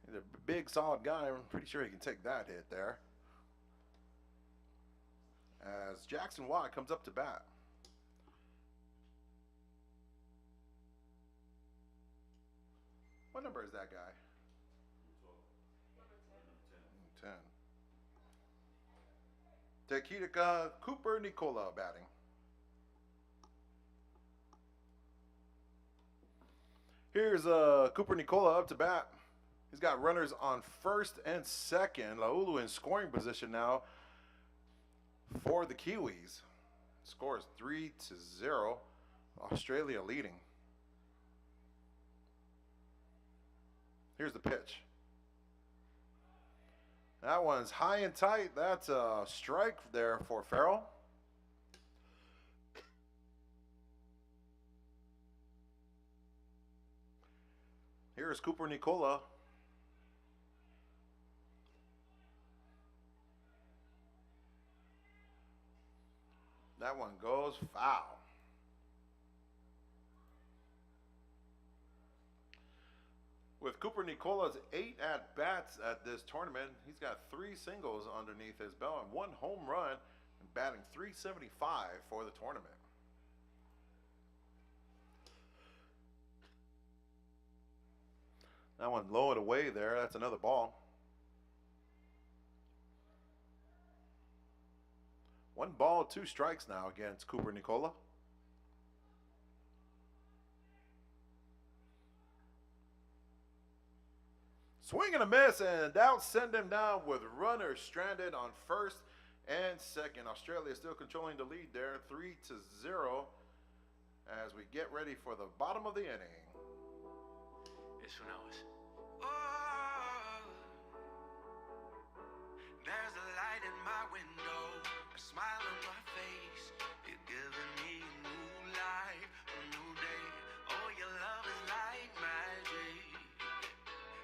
He's a big, solid guy. I'm pretty sure he can take that hit there. as Jackson Watt comes up to bat. What number is that guy? 10. Takita Cooper Nicola batting. Here's Cooper Nicola up to bat. He's got runners on first and second. Laulu in scoring position now for the Kiwis. Score is 3-0. Australia leading. Here's the pitch. That one's high and tight. That's a strike there for Farrell. Here's Cooper Nicola. That one goes foul. With Cooper Nicola's 8 at-bats at this tournament, he's got 3 singles underneath his belt and 1 home run, and batting .375 for the tournament. That one low and away there. That's another ball. 1 ball, 2 strikes now against Cooper Nicola. Swing and a miss, and that'll send him down with runners stranded on first and second. Australia still controlling the lead there, 3-0, as we get ready for the bottom of the inning. Eso no es. Oh, there's a light in my window, a smile on my face. You're giving me a new life, a new day. Oh, your love is like magic.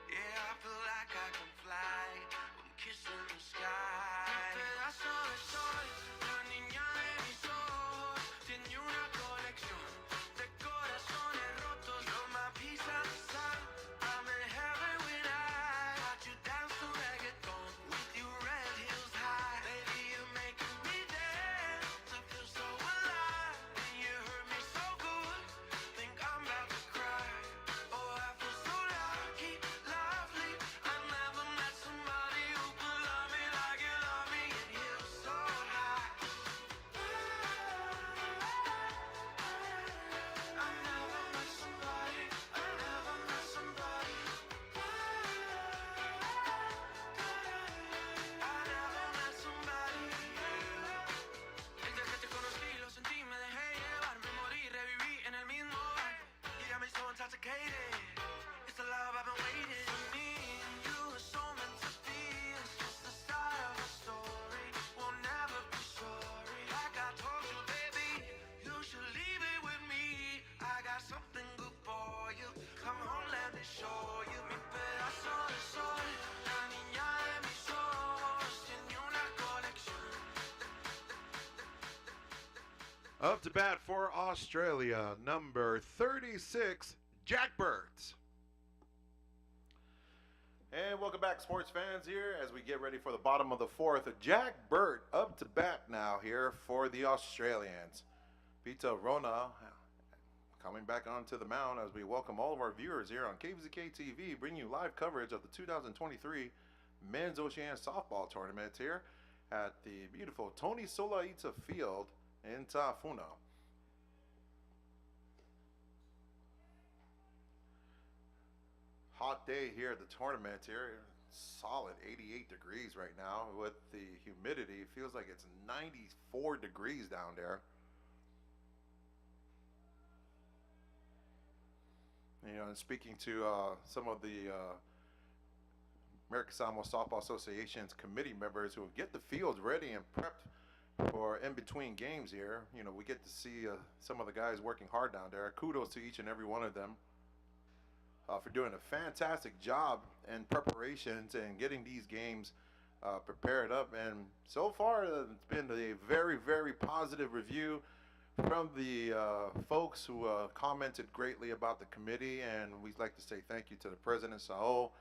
Yeah, I feel like I can fly. I'm kissing the sky. Un pedazo de sol, la niña de mis ojos, tiene una colección de corazones rotos. You're my piece of the sun. I'm in heaven when I watch you dance to reggaeton with your red heels high. Baby, you're making me dance to feel so alive. And you hurt me so good, think I'm about to cry. Oh, I feel so lucky, lovely. I never met somebody who could love me like you love me, and you so high. I never met somebody. I never met somebody. I never met somebody. Desde que te conocí lo sentí, me dejé llevar, me morí, reviví en el mismo bar. You got me so intoxicated. It's the love I've been waiting. Me and you are so meant to be. It's just the start of a story. We'll never be sorry. Like I told you, baby, you should leave it with me. I got something good for you. Come on, let me show you. Mi pedazo de sol, la niña de mis ojos, tiene una colección. Up to bat for Australia, number 36, Jack Burt. And welcome back, sports fans, here as we get ready for the bottom of the 4th. Jack Burt up to bat now here for the Australians. Pita Rona coming back onto the mound as we welcome all of our viewers here on KVZK TV, bringing you live coverage of the 2023 Men's Oceania Softball Tournament here at the beautiful Tony Solaita Field in Tafuna. Hot day here at the tournament here. Solid 88 degrees right now with the humidity. It feels like it's 94 degrees down there. You know, and speaking to some of the American Samoa Softball Association's committee members who get the fields ready and prepped for in between games here, you know, we get to see some of the guys working hard down there. Kudos to each and every one of them for doing a fantastic job in preparations and getting these games prepared up. And so far, it's been a very, very positive review from the folks who commented greatly about the committee, and we'd like to say thank you to the President Saul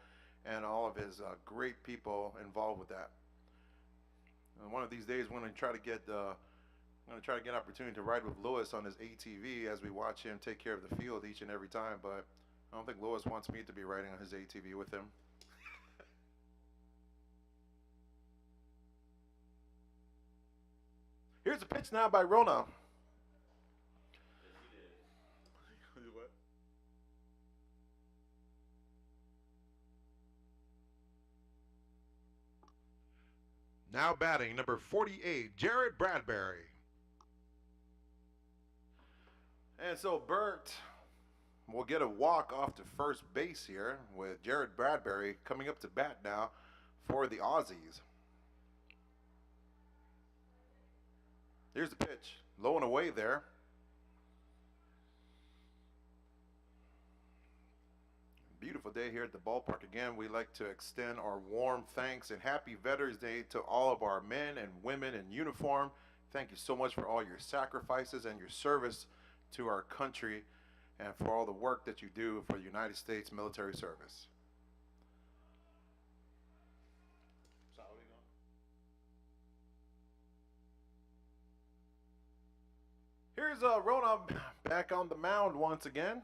and all of his great people involved with that. And one of these days, we're going to try to get an opportunity to ride with Lewis on his ATV as we watch him take care of the field each and every time. But I don't think Lewis wants me to be riding on his ATV with him. Here's a pitch now by Rona. What? Now batting, number 48, Jared Bradbury. And so Bert will get a walk off to first base here with Jared Bradbury coming up to bat now for the Aussies. Here's the pitch, low and away there. Beautiful day here at the ballpark. Again, we'd like to extend our warm thanks and happy Veterans Day to all of our men and women in uniform. Thank you so much for all your sacrifices and your service to our country and for all the work that you do for the United States military service. Here's Rona back on the mound once again.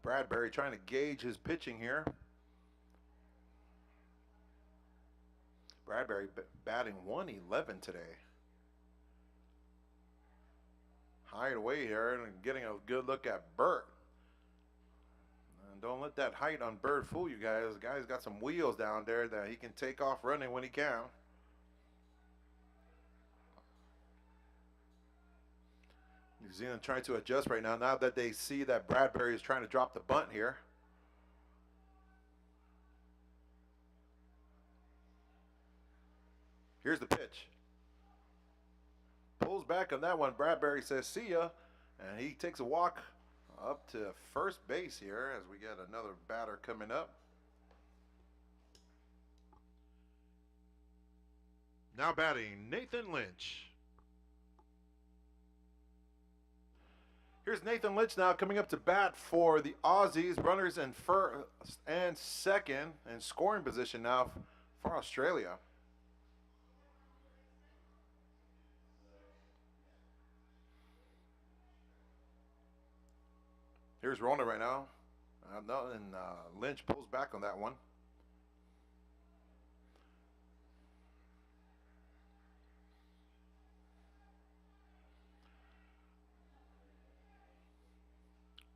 Bradbury trying to gauge his pitching here. Bradbury batting 111 today. High away here and getting a good look at Bert. And don't let that height on Bert fool you guys. The guy's got some wheels down there that he can take off running when he can. New Zealand trying to adjust right now that they see that Bradbury is trying to drop the bunt here. Here's the pitch. Pulls back on that one. Bradbury says, see ya. And he takes a walk up to first base here as we get another batter coming up. Now batting, Nathan Lynch. Here's Nathan Lynch now coming up to bat for the Aussies. Runners in first and second and scoring position now for Australia. Here's Rona right now. Lynch pulls back on that one.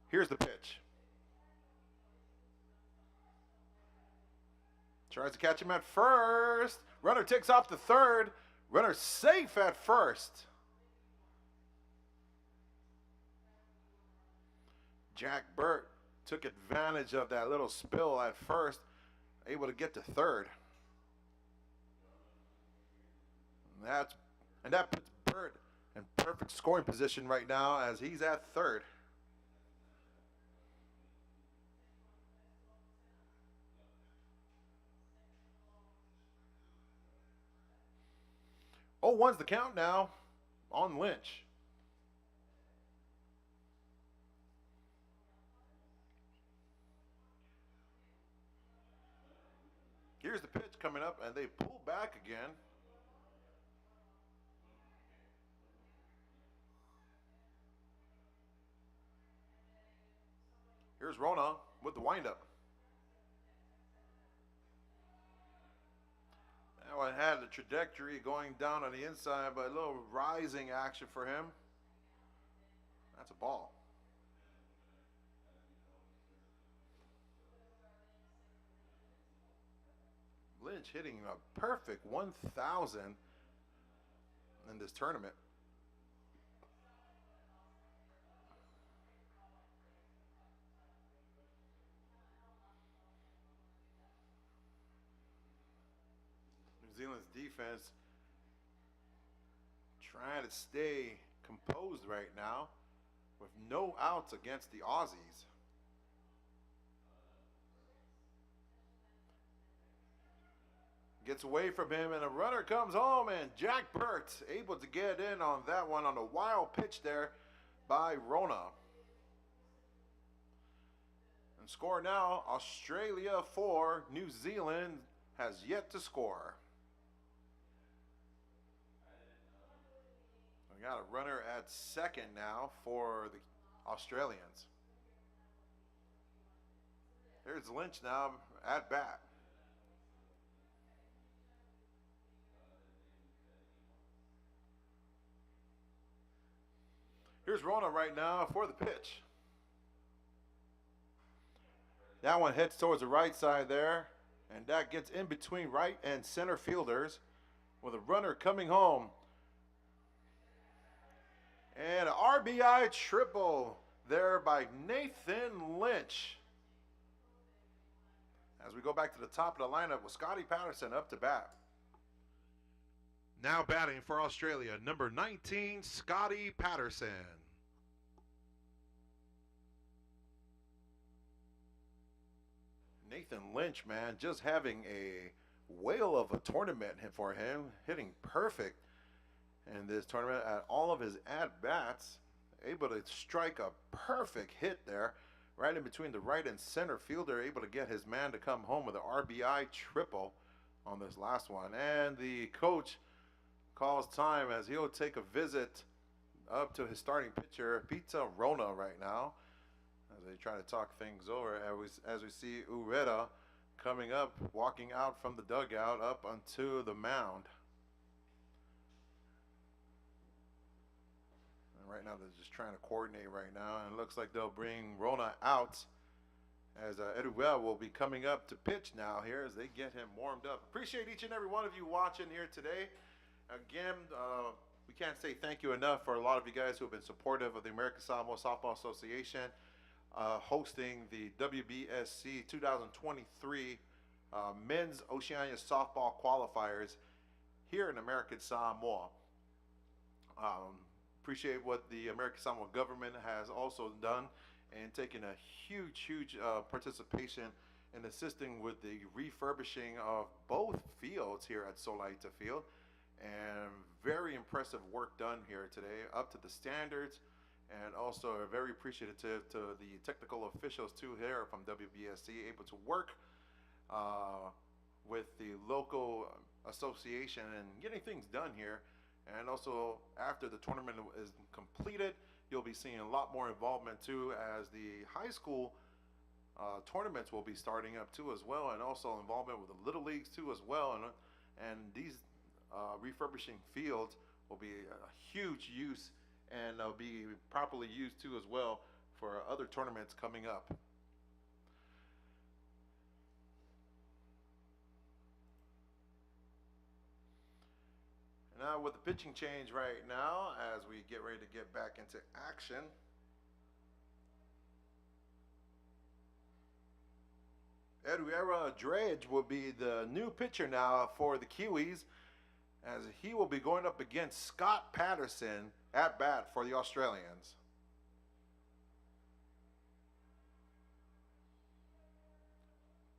Here's the pitch. Tries to catch him at first. Runner takes off to third. Runner safe at first. Jack Burt took advantage of that little spill at first, able to get to third. And that puts Burt in perfect scoring position right now as he's at third. Oh, one's the count now on Lynch. Here's the pitch coming up, and they pull back again. Here's Rona with the windup. Now it had a trajectory going down on the inside, but a little rising action for him. That's a ball. Lynch hitting a perfect 1,000 in this tournament. New Zealand's defense trying to stay composed right now with no outs against the Aussies. Gets away from him, and a runner comes home, and Jack Burt able to get in on that one on a wild pitch there by Rona. And score now, Australia 4, New Zealand has yet to score. We got a runner at second now for the Australians. Here's Lynch now at bat. Here's Rona right now for the pitch. That one heads towards the right side there, and that gets in between right and center fielders with a runner coming home. And an RBI triple there by Nathan Lynch. As we go back to the top of the lineup with Scotty Patterson up to bat. Now batting for Australia, number 19, Scotty Patterson. Nathan Lynch, man, just having a whale of a tournament for him, hitting perfect in this tournament at all of his at-bats, able to strike a perfect hit there, right in between the right and center fielder, able to get his man to come home with an RBI triple on this last one. And the coach calls time as he'll take a visit up to his starting pitcher, Pizza Rona, right now, as they try to talk things over. As we see Ureta coming up, walking out from the dugout up onto the mound. And right now they're just trying to coordinate right now, and it looks like they'll bring Rona out as Eduel will be coming up to pitch now here as they get him warmed up. Appreciate each and every one of you watching here today. Again, we can't say thank you enough for a lot of you guys who have been supportive of the American Samoa Softball Association hosting the WBSC 2023 Men's Oceania Softball Qualifiers here in American Samoa. Appreciate what the American Samoa government has also done and taken a huge participation in assisting with the refurbishing of both fields here at Solaita Field. And very impressive work done here today, up to the standards, and also very appreciative to the technical officials too here from WBSC, able to work with the local association and getting things done here. And also after the tournament is completed, you'll be seeing a lot more involvement too, as the high school tournaments will be starting up too as well, and also involvement with the little leagues too as well. And these refurbishing fields will be a huge use, and they'll be properly used too as well for other tournaments coming up. Now with the pitching change right now, as we get ready to get back into action. Eduera Dredge will be the new pitcher now for the Kiwis, as he will be going up against Scott Patterson at bat for the Australians.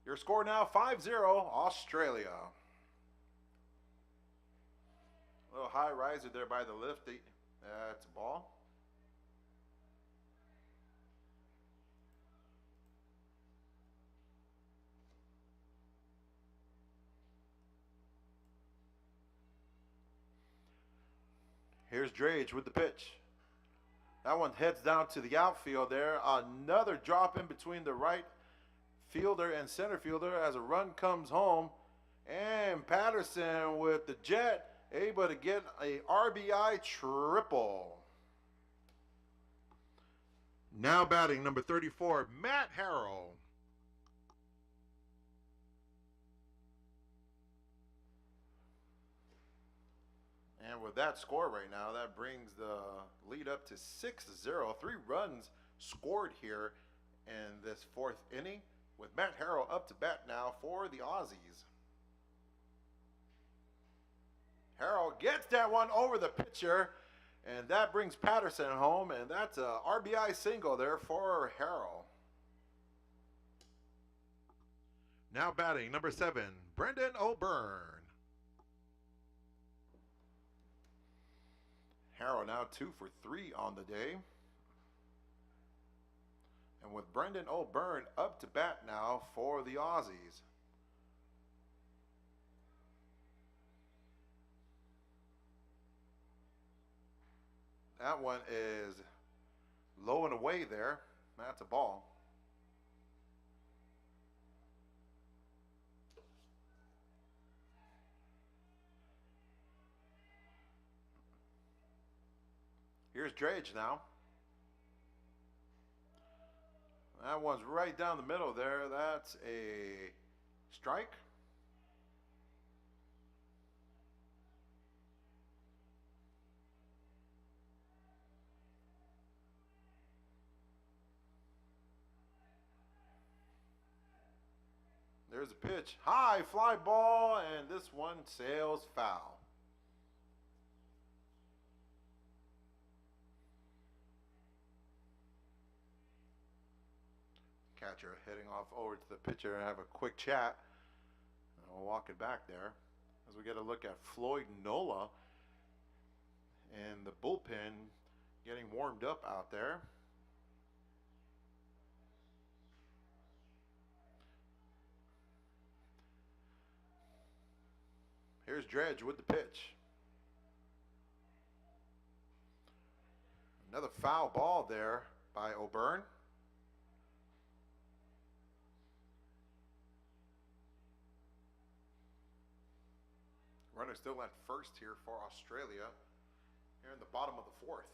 Your score now 5-0 Australia. A little high riser there by the lefty. That's a ball. Here's Drage with the pitch. That one heads down to the outfield there. Another drop in between the right fielder and center fielder as a run comes home. And Patterson with the jet, able to get a RBI triple. Now batting, number 34, Matt Harrell. And with that score right now, that brings the lead up to 6-0. 3 runs scored here in this 4th inning, with Matt Harrell up to bat now for the Aussies. Harrell gets that one over the pitcher, and that brings Patterson home, and that's a RBI single there for Harrell. Now batting, number 7, Brendan O'Byrne. Harrell now 2 for 3 on the day. And with Brendan O'Byrne up to bat now for the Aussies. That one is low and away there. That's a ball. Here's Dredge now. That one's right down the middle there. That's a strike. There's a pitch. High fly ball, and this one sails foul. Catcher heading off over to the pitcher and have a quick chat. And we'll walk it back there as we get a look at Floyd Nola and the bullpen getting warmed up out there. Here's Dredge with the pitch. Another foul ball there by O'Byrne. Runner still at first here for Australia here in the bottom of the fourth.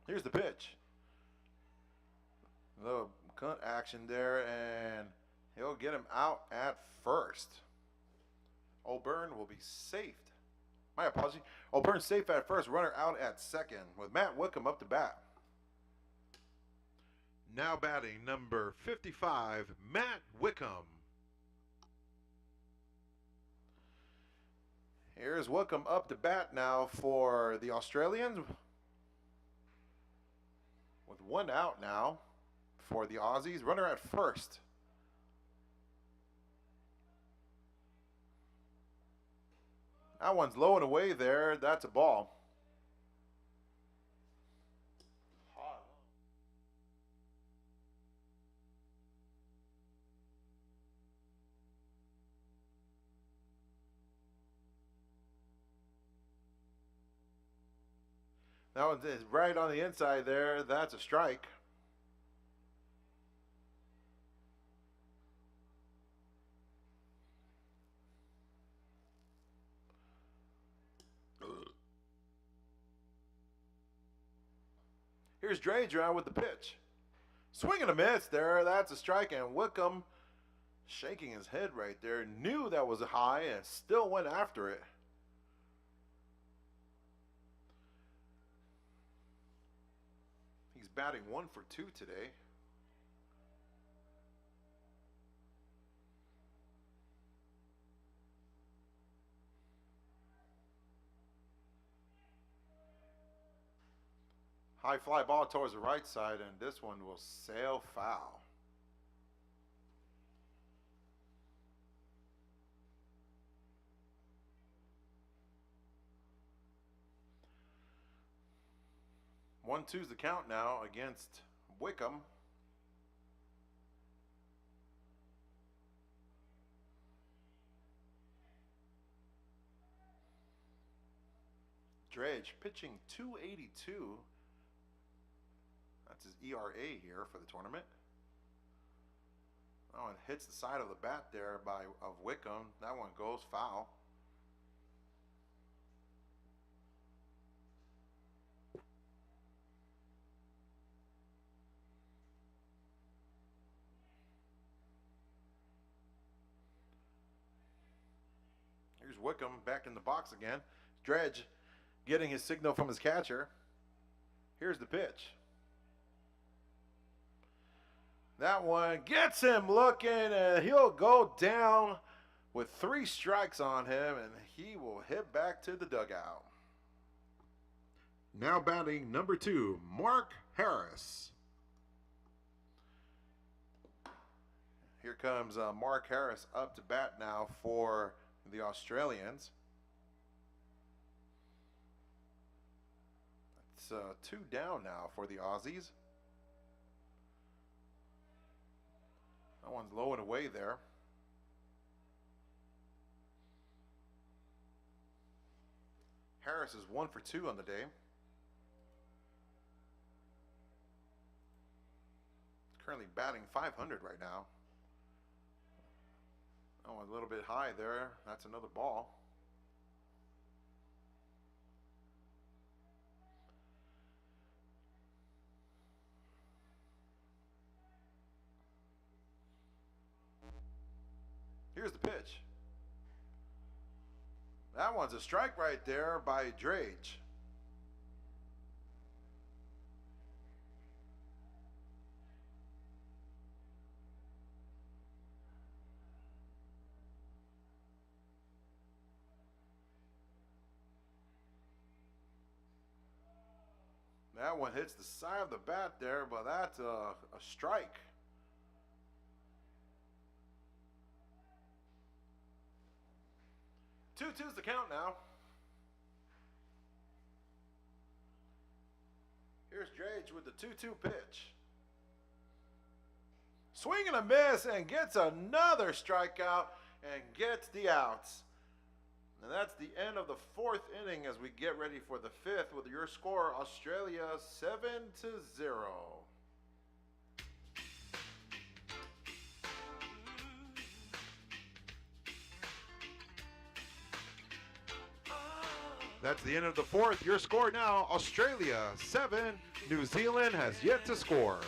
Here's the pitch. A little cut action there, and he'll get him out at first. O'Byrne will be saved. My apology. O'Byrne safe at first, runner out at second with Matt Wickham up to bat. Now batting number 55, Matt Wickham. Here's Wickham up to bat now for the Australians. With one out now for the Aussies. Runner at first. That one's low and away there. That's a ball. That one's right on the inside there. That's a strike. Here's Dredge around with the pitch. Swing and a miss there. That's a strike, and Wickham shaking his head right there. Knew that was high and still went after it. He's batting 1 for 2 today. High fly ball towards the right side, and this one will sail foul. One, two's the count now against Wickham. Dredge pitching .282. That's his ERA here for the tournament. Oh, and hits the side of the bat there of Wickham. That one goes foul. Here's Wickham back in the box again. Dredge getting his signal from his catcher. Here's the pitch. That one gets him looking, and he'll go down with 3 strikes on him, and he will head back to the dugout. Now batting number 2, Mark Harris. Here comes Mark Harris up to bat now for the Australians. It's 2 down now for the Aussies. That one's low and away there. Harris is 1 for 2 on the day. Currently batting .500 right now. Oh, a little bit high there. That's another ball. Here's the pitch. That one's a strike right there by Drage. That one hits the side of the bat there, but that's a strike. Two-two's the count now. Here's Drage with the 2-2 pitch. Swing and a miss, and gets another strikeout and gets the outs. And that's the end of the 4th inning as we get ready for the 5th with your score, Australia 7-0. That's the end of the 4th. Your score now, Australia 7. New Zealand has yet to score.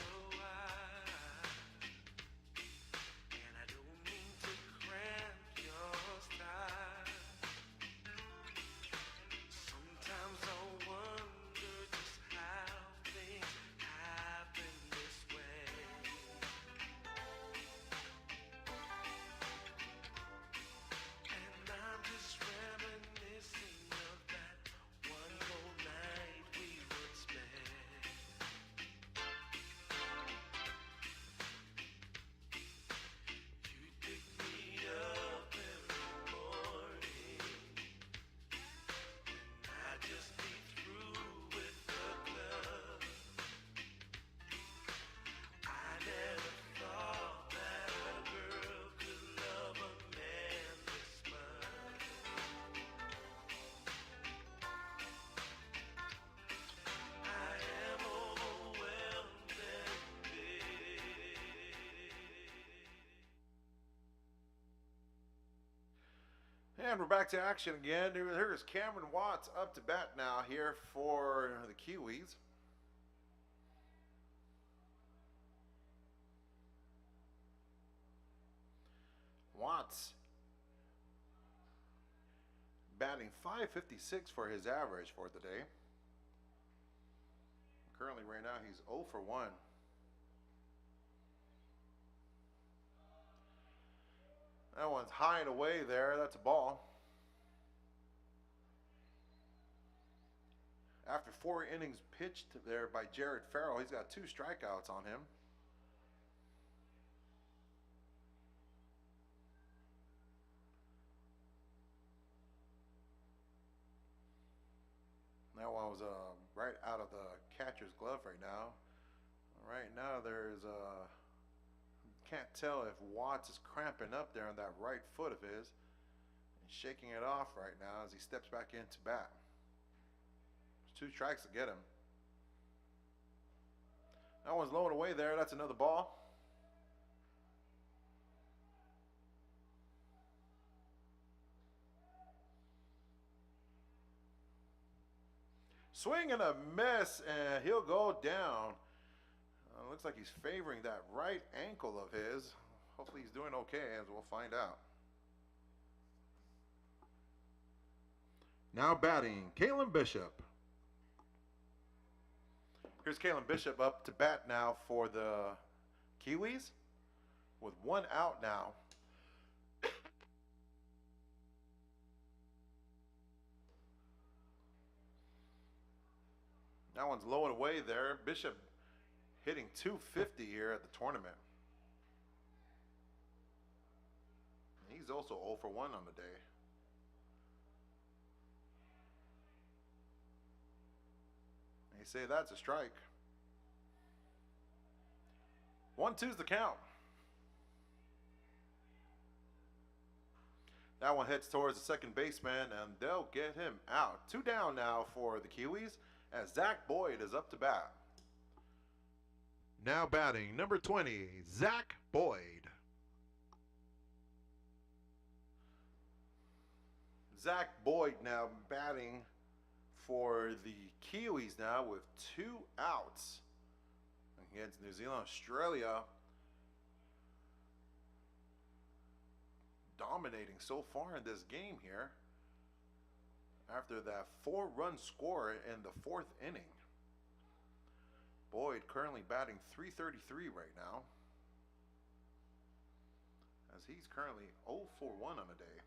And we're back to action again. Here's Cameron Watts up to bat now here for the Kiwis. Watts batting .556 for his average for the day. Currently right now he's 0 for 1. That one's high and away there. That's a ball. After 4 innings pitched there by Jared Farrell, he's got 2 strikeouts on him. That one was right out of the catcher's glove right now. Right now there's can't tell if Watts is cramping up there on that right foot of his. He's shaking it off right now as he steps back into bat. There's 2 strikes to get him. That one's low and away there. That's another ball. Swing and a miss, and he'll go down. Looks like he's favoring that right ankle of his. Hopefully he's doing okay, as we'll find out. Now batting, Kalen Bishop. Here's Kalen Bishop up to bat now for the Kiwis with 1 out now. That one's low and away there. Bishop hitting .250 here at the tournament. He's also 0 for 1 on the day. They say that's a strike. 1-2's the count. That one heads towards the second baseman, and they'll get him out. 2 down now for the Kiwis as Zach Boyd is up to bat. Now batting, number 20, Zach Boyd. Zach Boyd now batting for the Kiwis now with 2 outs against New Zealand. Australia dominating so far in this game here after that 4-run score in the 4th inning. Boyd currently batting .333 right now, as he's currently 0 for 1 on the day.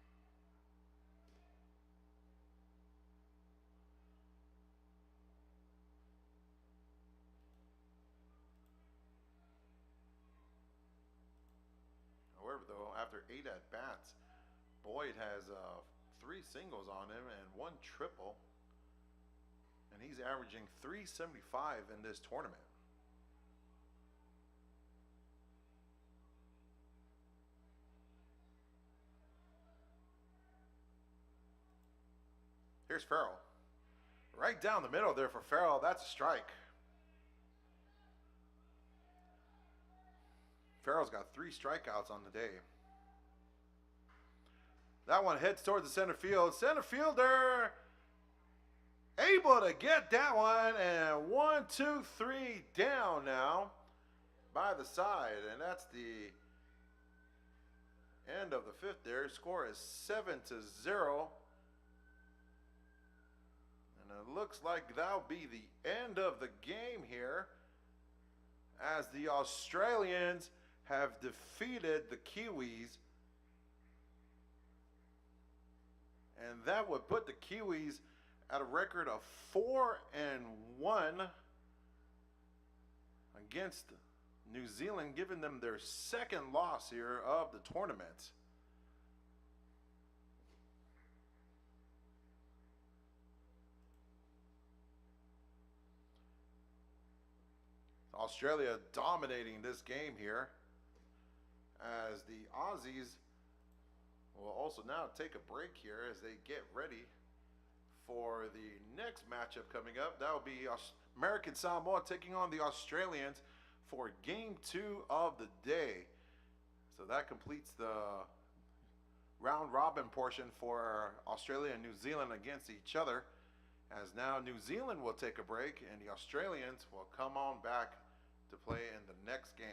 However, though, after 8 at-bats, Boyd has 3 singles on him and 1 triple, and he's averaging .375 in this tournament. Here's Farrell. Right down the middle there for Farrell. That's a strike. Farrell's got 3 strikeouts on the day. That one heads towards the center field. Center fielder able to get that one, and 1, 2, 3 down now by the side, and that's the end of the 5th there. Score is 7-0. And it looks like that'll be the end of the game here, as the Australians have defeated the Kiwis. And that would put the Kiwis at a record of 4-1 against New Zealand, giving them their 2nd loss here of the tournament. Australia dominating this game here, as the Aussies will also now take a break here as they get ready for the next matchup coming up. That will be American Samoa taking on the Australians for Game 2 of the day. So that completes the round robin portion for Australia and New Zealand against each other, as now New Zealand will take a break and the Australians will come on back to play in the next game.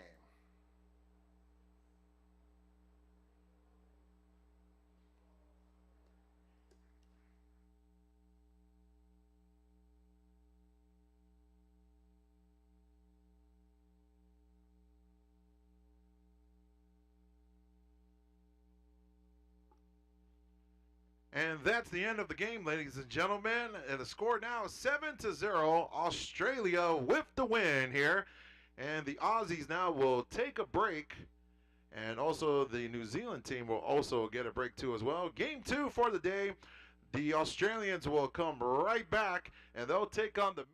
And that's the end of the game, ladies and gentlemen. And the score now is 7-0. Australia with the win here. And the Aussies now will take a break. And also the New Zealand team will also get a break too as well. Game 2 for the day. The Australians will come right back, and they'll take on the